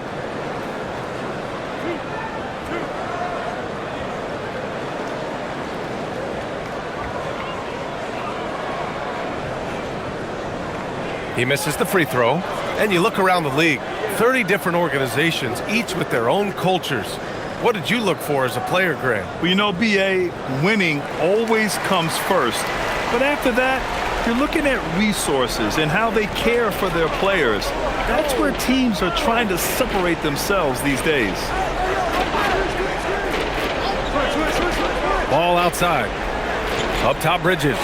He misses the free throw. And you look around the league, 30 different organizations, each with their own cultures. What did you look for as a player, Graham? Well, you know, BA, winning always comes first. But after that, you're looking at resources and how they care for their players. That's where teams are trying to separate themselves these days. Ball outside. Up top, Bridges.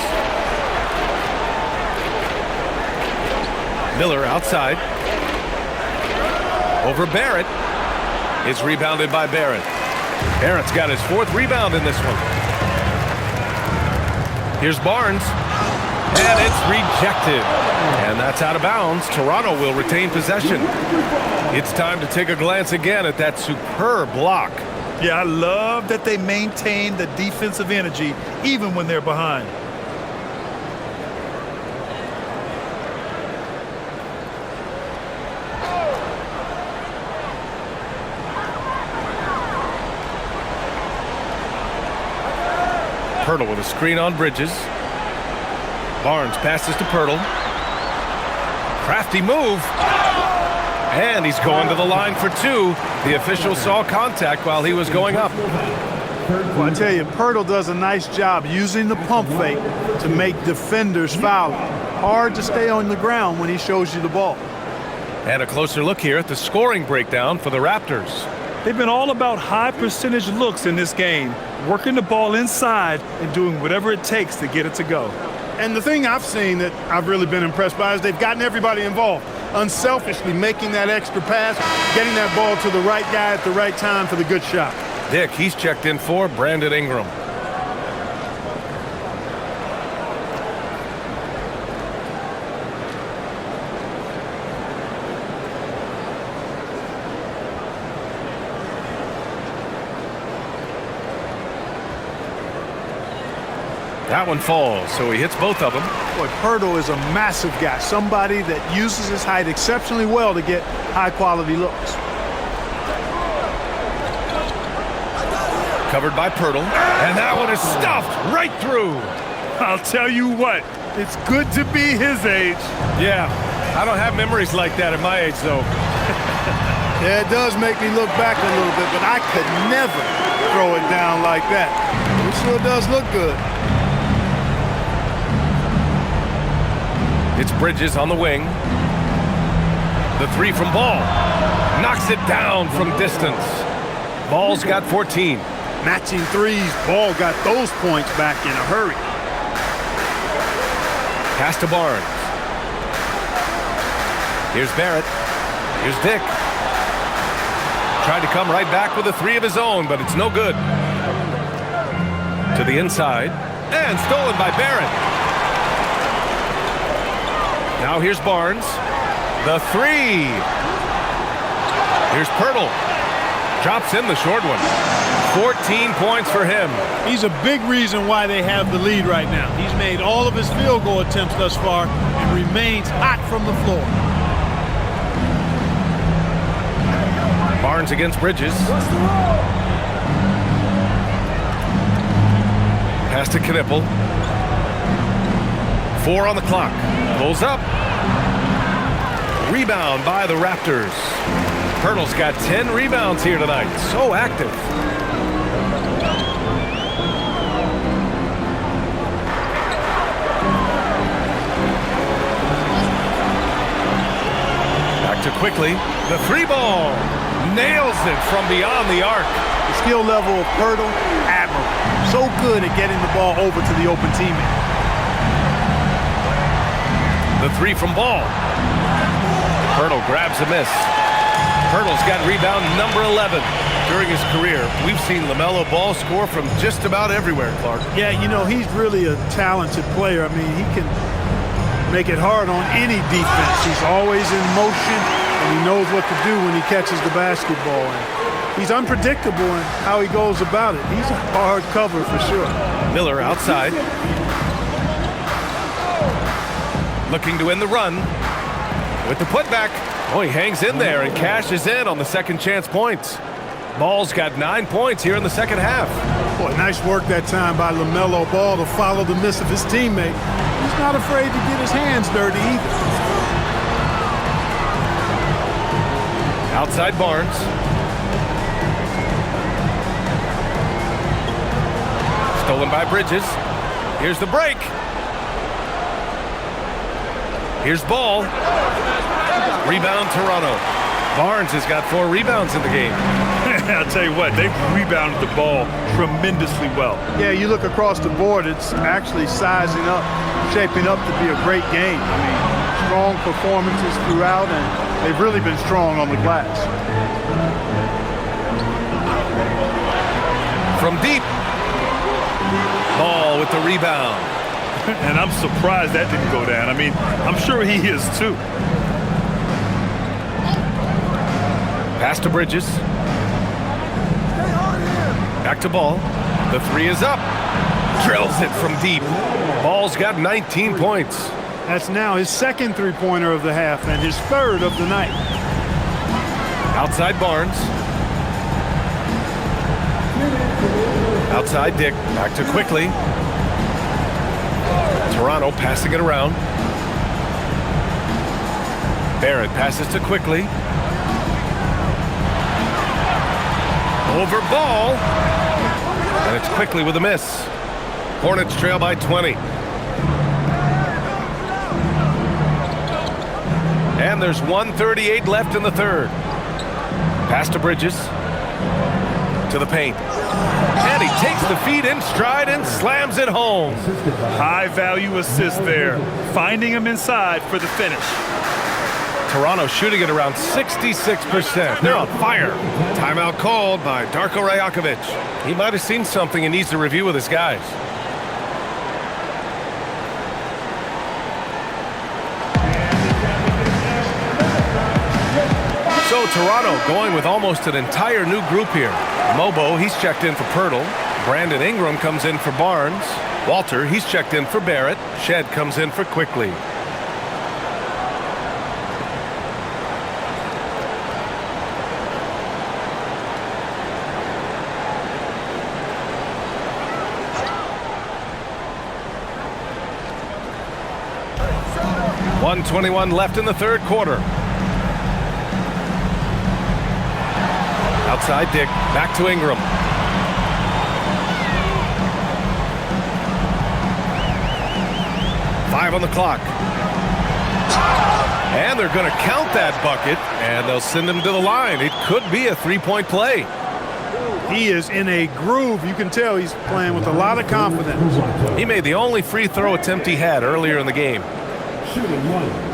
Miller outside. Over Barrett. It's rebounded by Barrett. Barrett's got his 4th rebound in this one. Here's Barnes. And it's rejected. And that's out of bounds. Toronto will retain possession. It's time to take a glance again at that superb block. Yeah, I love that they maintain the defensive energy even when they're behind. Pirtle with a screen on Bridges. Barnes passes to Pirtle. Crafty move. And he's going to the line for 2. The official saw contact while he was going up. Well, I tell you, Pirtle does a nice job using the pump fake to make defenders foul. Hard to stay on the ground when he shows you the ball. And a closer look here at the scoring breakdown for the Raptors. They've been all about high percentage looks in this game, working the ball inside and doing whatever it takes to get it to go. And the thing I've seen that I've really been impressed by is they've gotten everybody involved, unselfishly making that extra pass, getting that ball to the right guy at the right time for the good shot. Dick, he's checked in for Brandon Ingram. That one falls, so he hits both of them. Boy, Pirtle is a massive guy, somebody that uses his height exceptionally well to get high-quality looks. Covered by Pirtle, and that one is stuffed right through. I'll tell you what, it's good to be his age. Yeah, I don't have memories like that at my age, though. Yeah, it does make me look back a little bit, but I could never throw it down like that. It sure does look good. It's Bridges on the wing. The 3 from Ball. Knocks it down from distance. Ball's got 14. Matching threes, Ball got those points back in a hurry. Pass to Barnes. Here's Barrett. Here's Dick. Tried to come right back with a 3 of his own, but it's no good. To the inside. And stolen by Barrett. Now here's Barnes. The 3. Here's Pirtle. Drops in the short one. 14 points for him. He's a big reason why they have the lead right now. He's made all of his field goal attempts thus far and remains hot from the floor. Barnes against Bridges. Pass to Knipple. 4 on the clock. Pulls up. Rebound by the Raptors. Pirtle's got 10 rebounds here tonight. So active. Back to Quickly. The 3 ball. Nails it from beyond the arc. The skill level of Pirtle, admirable. So good at getting the ball over to the open teammate. The 3 from Ball. Pirtle grabs a miss. Pirtle's got rebound number 11. During his career, we've seen LaMelo Ball score from just about everywhere, Clark. Yeah, you know, he's really a talented player. I mean, he can make it hard on any defense. He's always in motion, and he knows what to do when he catches the basketball. And he's unpredictable in how he goes about it. He's a hard cover for sure. Miller outside. Looking to win the run. With the putback. Oh, he hangs in there and cashes in on the second chance points. Ball's got 9 points here in the second half. Boy, nice work that time by LaMelo Ball to follow the miss of his teammate. He's not afraid to get his hands dirty either. Outside Barnes. Stolen by Bridges. Here's the break. Here's Ball. Rebound, Toronto. Barnes has got 4 rebounds in the game. I'll tell you what, they've rebounded the ball tremendously well. Yeah, you look across the board, it's actually sizing up, shaping up to be a great game. I mean, strong performances throughout, and they've really been strong on the glass. From deep. Ball with the rebound. And I'm surprised that didn't go down. I mean, I'm sure he is too. Pass to Bridges. Back to Ball. The 3 is up. Drills it from deep. Ball's got 19 points. That's now his second three-pointer of the half and his third of the night. Outside Barnes. Outside Dick. Back to Quickly. Toronto passing it around. Barrett passes to Quickly. Over Ball. And it's Quickly with a miss. Hornets trail by 20. And there's 1:38 left in the third. Pass to Bridges. To the paint. And he takes the feed in stride and slams it home. High value assist there. Finding him inside for the finish. Toronto shooting at around 66%. They're on fire. Timeout called by Darko Rajakovic. He might have seen something he needs to review with his guys. So Toronto going with almost an entire new group here. Mobo, he's checked in for Pirtle. Brandon Ingram comes in for Barnes. Walter, he's checked in for Barrett. Shed comes in for Quickly. .121 left in the third quarter. Outside Dick, back to Ingram. Five on the clock. And they're going to count that bucket, and they'll send him to the line. It could be a three-point play. He is in a groove. You can tell he's playing with a lot of confidence. He made the only free throw attempt he had earlier in the game. Shooting 1.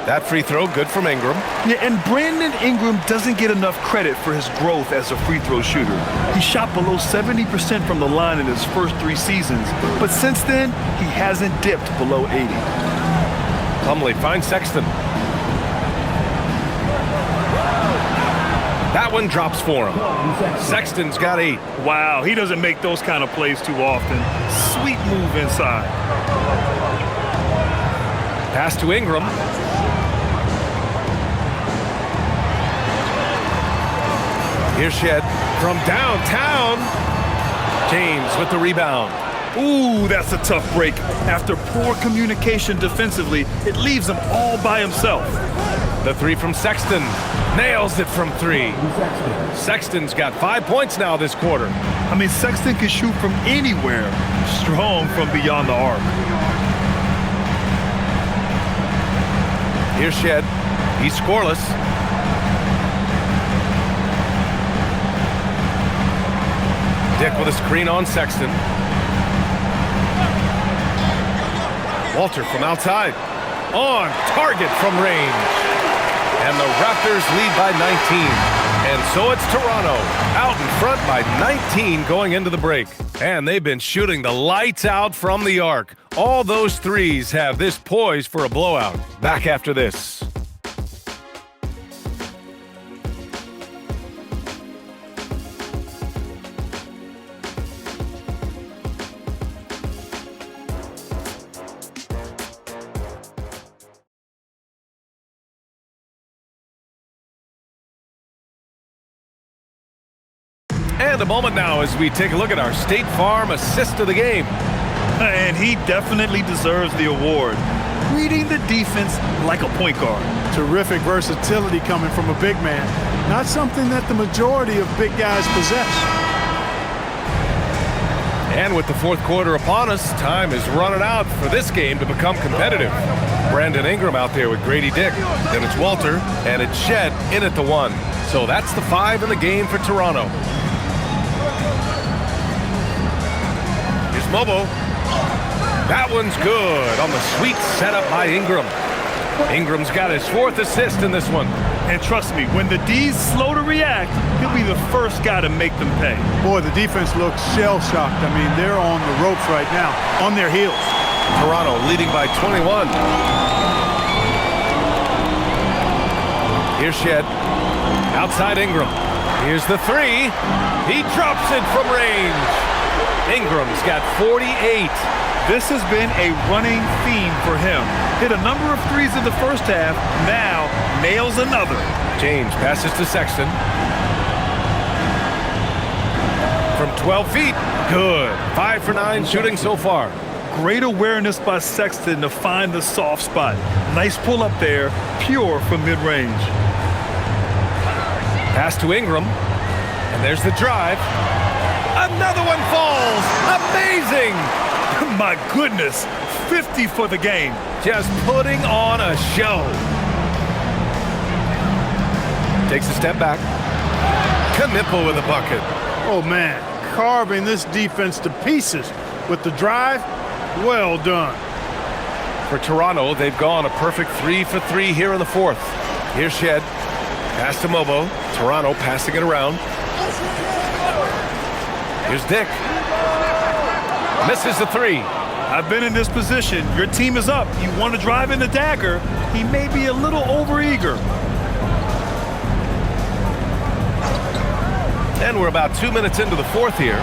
That free throw good from Ingram. Yeah, and Brandon Ingram doesn't get enough credit for his growth as a free throw shooter. He shot below 70% from the line in his first 3 seasons, but since then, he hasn't dipped below 80. Plumlee finds Sexton. That one drops for him. Sexton's got 8. Wow, he doesn't make those kind of plays too often. Sweet move inside. Pass to Ingram. Here's Shed from downtown. James with the rebound. Ooh, that's a tough break. After poor communication defensively, it leaves him all by himself. The 3 from Sexton. Nails it from 3. Sexton's got 5 points now this quarter. I mean, Sexton can shoot from anywhere. Strong from beyond the arc. Here's Shed. He's scoreless. Dick with a screen on Sexton. Walter from outside. On target from range. And the Raptors lead by 19. And so it's Toronto out in front by 19 going into the break. And they've been shooting the lights out from the arc. All those threes have this poised for a blowout. Back after this. And a moment now as we take a look at our State Farm assist of the game. And he definitely deserves the award. Reading the defense like a point guard. Terrific versatility coming from a big man. Not something that the majority of big guys possess. And with the fourth quarter upon us, time is running out for this game to become competitive. Brandon Ingram out there with Grady Dick. Then it's Walter, and it's Shed in at the 1. So that's the 5 in the game for Toronto. Here's Mobo. That one's good on the sweet setup by Ingram. Ingram's got his 4th assist in this one. And trust me, when the D's slow to react, he'll be the first guy to make them pay. Boy, the defense looks shell-shocked. I mean, they're on the ropes right now, on their heels. Toronto leading by 21. Here's Shed. Outside Ingram. Here's the 3. He drops it from range. Ingram's got 48. This has been a running theme for him. Hit a number of threes in the first half, now nails another. James passes to Sexton. From 12 feet, good. 5 for 9 shooting so far. Great awareness by Sexton to find the soft spot. Nice pull up there, pure from mid-range. Pass to Ingram, and there's the drive. Another one falls. Amazing. My goodness, 50 for the game. Just putting on a show. Takes a step back. Knipple with a bucket. Oh, man, carving this defense to pieces with the drive. Well done. For Toronto, they've gone a perfect 3 for 3 here in the 4th. Here's Shed. Pass to Mobo. Toronto passing it around. Here's Dick. Misses the 3. I've been in this position. Your team is up. You want to drive in the dagger. He may be a little overeager. And we're about 2 minutes into the 4th here.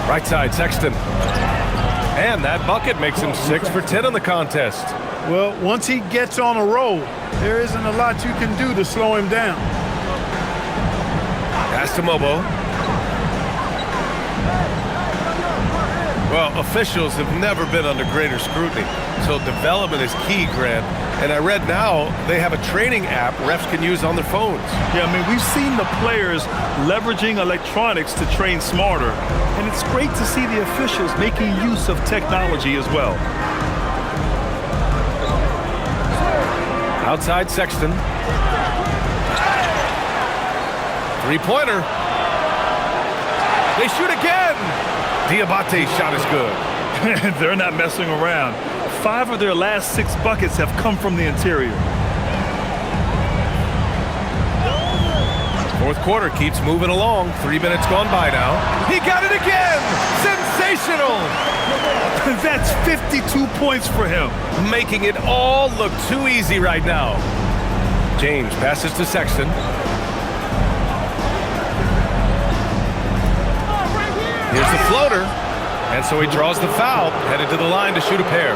Right side, Sexton. And that bucket makes him 6 for 10 in the contest. Well, once he gets on a roll, there isn't a lot you can do to slow him down. Pass to Mobo. Well, officials have never been under greater scrutiny, so development is key, Grant. And I read now they have a training app refs can use on their phones. Yeah, I mean, we've seen the players leveraging electronics to train smarter, and it's great to see the officials making use of technology as well. Outside Sexton. Three-pointer. They shoot again. Diabate's shot is good. They're not messing around. 5 of their last 6 buckets have come from the interior. 4th quarter keeps moving along. 3 minutes gone by now. He got it again. Sensational. That's 52 points for him. Making it all look too easy right now. James passes to Sexton. Here's the floater. And so he draws the foul, headed to the line to shoot a pair.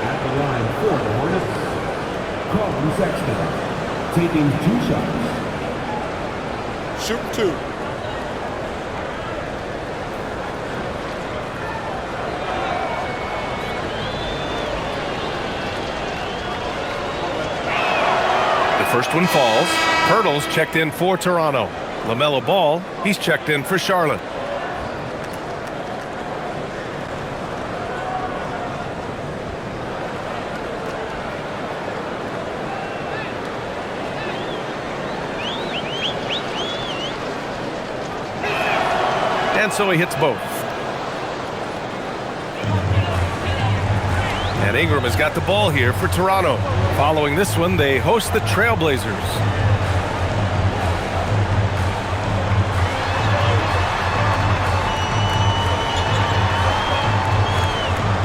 At the line for the Hornets, Colin Sexton, taking 2 shots. Shoot 2. The first one falls. Pirtle's checked in for Toronto. LaMelo Ball, he's checked in for Charlotte. And so he hits both. And Ingram has got the ball here for Toronto. Following this one, they host the Trailblazers.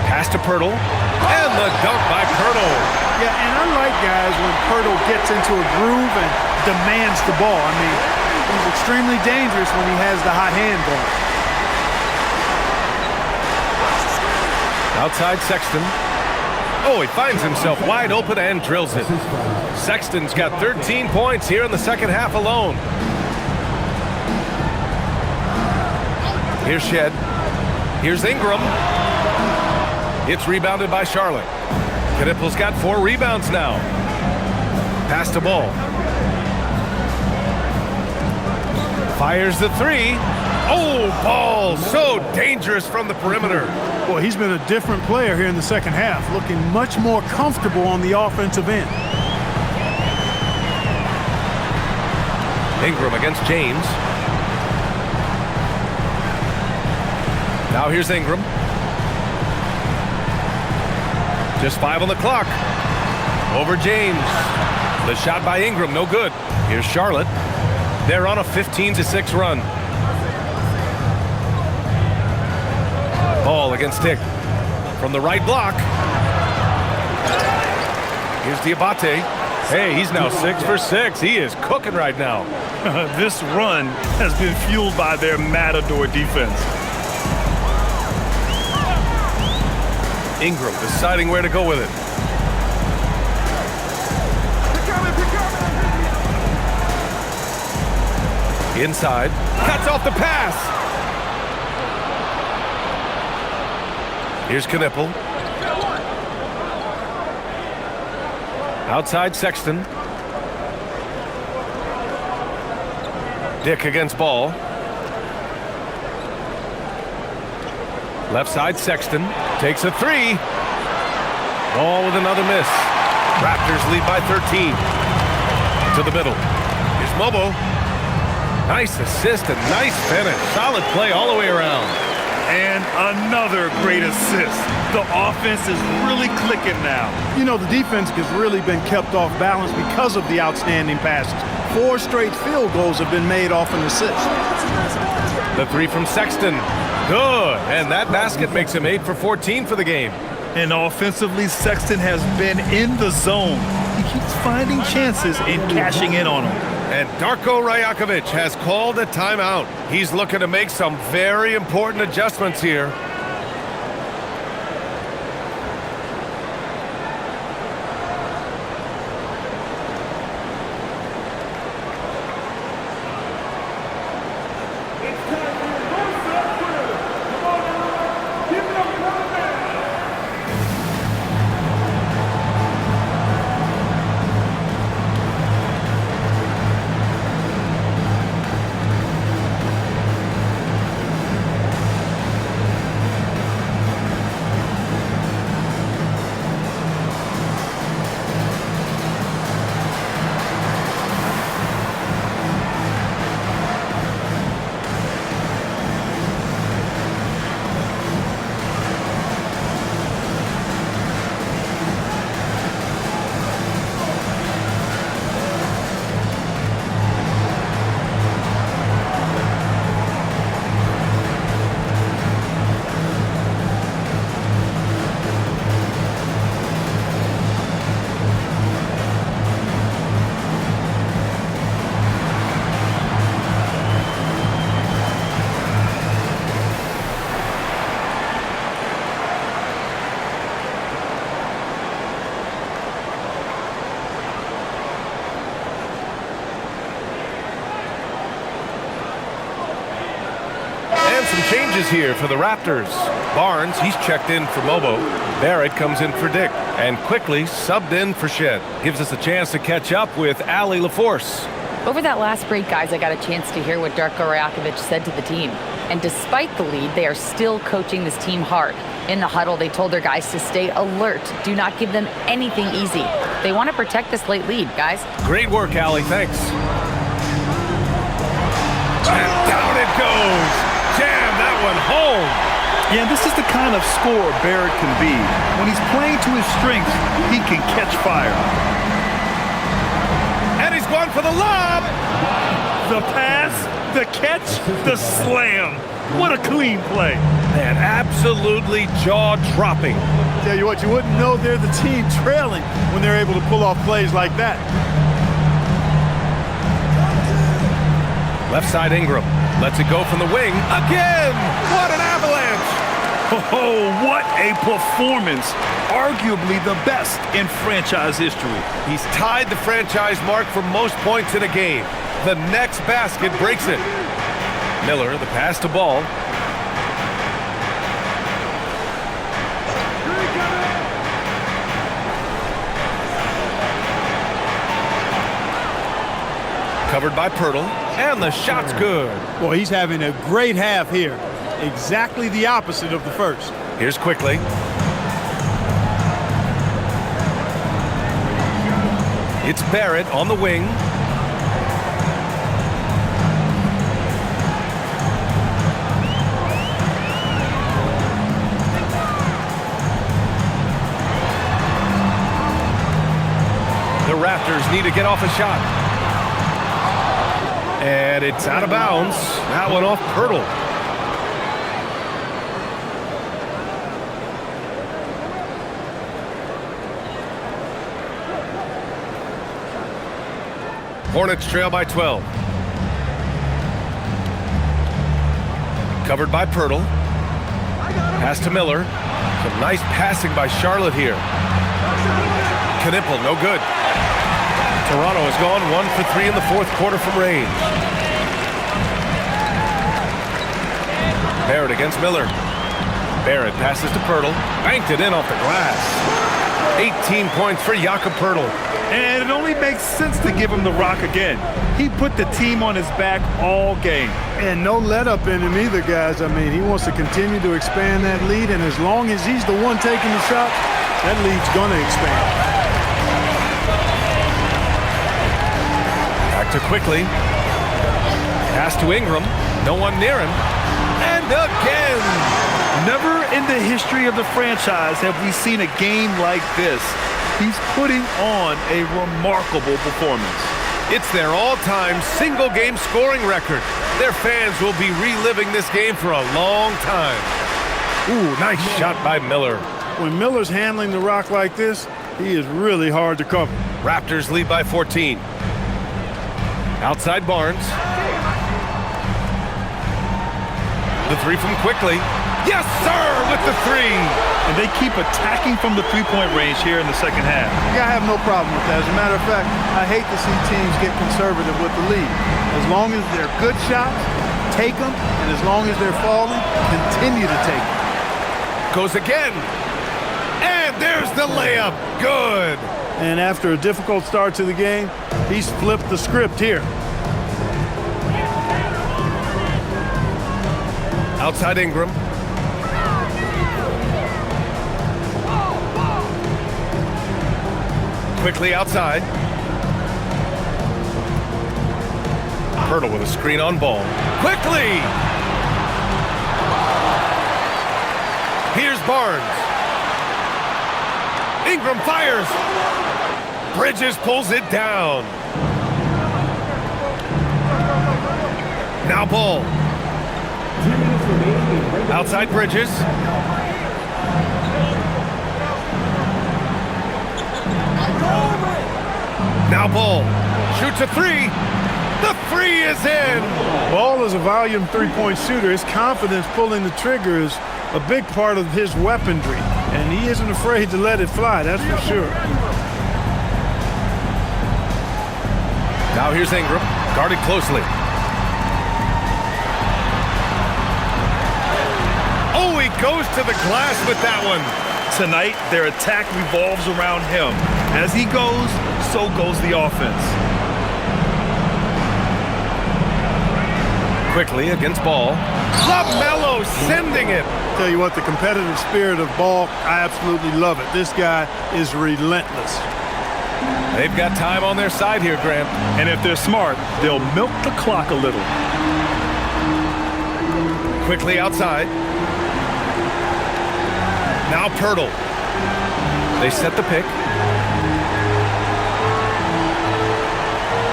Pass to Pirtle. And the dunk by Pirtle. Yeah, and I like guys when Pirtle gets into a groove and demands the ball. I mean, he's extremely dangerous when he has the hot hand going. Outside Sexton. Oh, he finds himself wide open and drills it. Sexton's got 13 points here in the second half alone. Here's Shed. Here's Ingram. It's rebounded by Charlotte. Knippel's got 4 rebounds now. Pass the ball. Fires the 3. Oh, ball so dangerous from the perimeter. Well, he's been a different player here in the second half, looking much more comfortable on the offensive end. Ingram against James. Now here's Ingram. Just 5 on the clock. Over James. The shot by Ingram, no good. Here's Charlotte. They're on a 15-6 run. Ball against Dick. From the right block. Here's Diabate. Hey, he's now 6 for 6. He is cooking right now. This run has been fueled by their Matador defense. Ingram deciding where to go with it. Inside. Cuts off the pass. Here's Knippel. Outside Sexton. Dick against Ball. Left side Sexton. Takes a 3. Ball with another miss. Raptors lead by 13. To the middle. Here's Mobo. Nice assist and nice finish. Solid play all the way around. And another great assist. The offense is really clicking now. You know, the defense has really been kept off balance because of the outstanding passes. 4 straight field goals have been made off an assist. The 3 from Sexton. Good. And that basket makes him 8 for 14 for the game. And offensively, Sexton has been in the zone. He keeps finding chances and cashing in on them. And Darko Rajakovic has called a timeout. He's looking to make some very important adjustments here. Some changes here for the Raptors. Barnes, he's checked in for Mobo. Barrett comes in for Dick. And quickly subbed in for Shed. Gives us a chance to catch up with Ali LaForce. Over that last break, guys, I got a chance to hear what Darko Rajakovic said to the team. And despite the lead, they are still coaching this team hard. In the huddle, they told their guys to stay alert. Do not give them anything easy. They want to protect this late lead, guys. Great work, Ali. Thanks. And down it goes. Jam that one home. Yeah, this is the kind of scorer Barrett can be. When he's playing to his strengths, he can catch fire. And he's going for the lob. The pass, the catch, the slam. What a clean play. Man, absolutely jaw-dropping. Tell you what, you wouldn't know they're the team trailing when they're able to pull off plays like that. Left side Ingram. Lets it go from the wing. Again! What an avalanche! Oh, what a performance. Arguably the best in franchise history. He's tied the franchise mark for most points in a game. The next basket breaks it. Miller, the pass to Ball. Covered by Pirtle, and the shot's good. Boy, he's having a great half here. Exactly the opposite of the first. Here's Quickly. It's Barrett on the wing. The Raptors need to get off a shot. And it's out of bounds. That one off Pirtle. Hornets trail by 12. Covered by Pirtle. Pass to Miller. Some nice passing by Charlotte here. Knipple, no good. Toronto has gone 1 for 3 in the fourth quarter from range. Barrett against Miller. Barrett passes to Pirtle. Banked it in off the glass. 18 points for Jakob Pirtle. And it only makes sense to give him the rock again. He put the team on his back all game. And no let up in him either, guys. I mean, he wants to continue to expand that lead, and as long as he's the one taking the shot, that lead's going to expand. Back to Quickly. Pass to Ingram. No one near him. And again! Never in the history of the franchise have we seen a game like this. He's putting on a remarkable performance. It's their all-time single-game scoring record. Their fans will be reliving this game for a long time. Ooh, nice shot by Miller. When Miller's handling the rock like this, he is really hard to cover. Raptors lead by 14. Outside Barnes. The three from Quickly. Yes, sir, with the three. And they keep attacking from the three-point range here in the second half. Yeah, I have no problem with that. As a matter of fact, I hate to see teams get conservative with the lead. As long as they're good shots, take them. And as long as they're falling, continue to take them. Goes again. And there's the layup. Good. And after a difficult start to the game, he's flipped the script here. Outside Ingram. Quickly outside. Pirtle with a screen on Ball. Quickly! Here's Barnes. Ingram fires. Bridges pulls it down. Now Ball. Outside Bridges. Now Ball shoots a three. The three is in. Ball is a volume three-point shooter. His confidence pulling the trigger is a big part of his weaponry. And he isn't afraid to let it fly, that's for sure. Now here's Ingram, guarded closely. Oh, he goes to the glass with that one. Tonight, their attack revolves around him. As he goes, so goes the offense. Quickly against Ball. LaMelo sending it. Tell you what, the competitive spirit of Ball, I absolutely love it. This guy is relentless. They've got time on their side here, Grant. And if they're smart, they'll milk the clock a little. Quickly outside. Now Pirtle. They set the pick.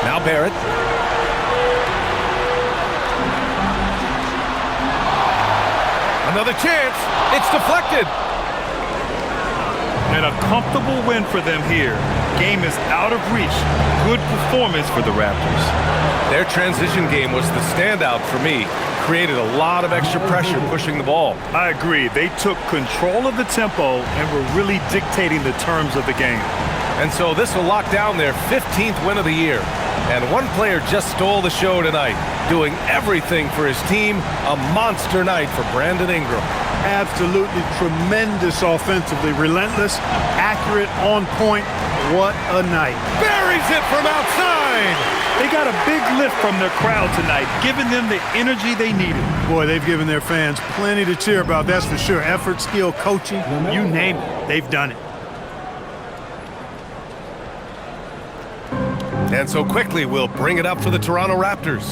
Now Barrett. Another chance. It's deflected. And a comfortable win for them here. Game is out of reach. Good performance for the Raptors. Their transition game was the standout for me. created a lot of extra pressure pushing the ball. I agree. They took control of the tempo and were really dictating the terms of the game. And so this will lock down their 15th win of the year. And one player just stole the show tonight, doing everything for his team. A monster night for Brandon Ingram. Absolutely tremendous offensively. Relentless, accurate, on point. What a night. Buries it from outside. They got a big lift from their crowd tonight, giving them the energy they needed. Boy, they've given their fans plenty to cheer about, that's for sure. Effort, skill, coaching, you name it, they've done it. And so quickly, we'll bring it up for the Toronto Raptors.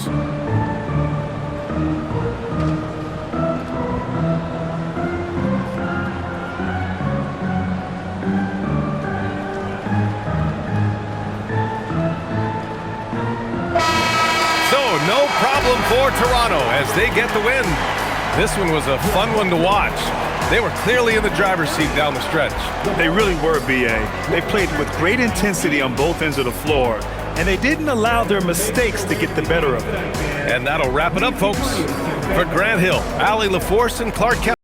No problem for Toronto as they get the win. This one was a fun one to watch. They were clearly in the driver's seat down the stretch. They really were, B.A. They played with great intensity on both ends of the floor, and they didn't allow their mistakes to get the better of them. And that'll wrap it up, folks. For Grant Hill, Allie LaForce, and Clark Kent.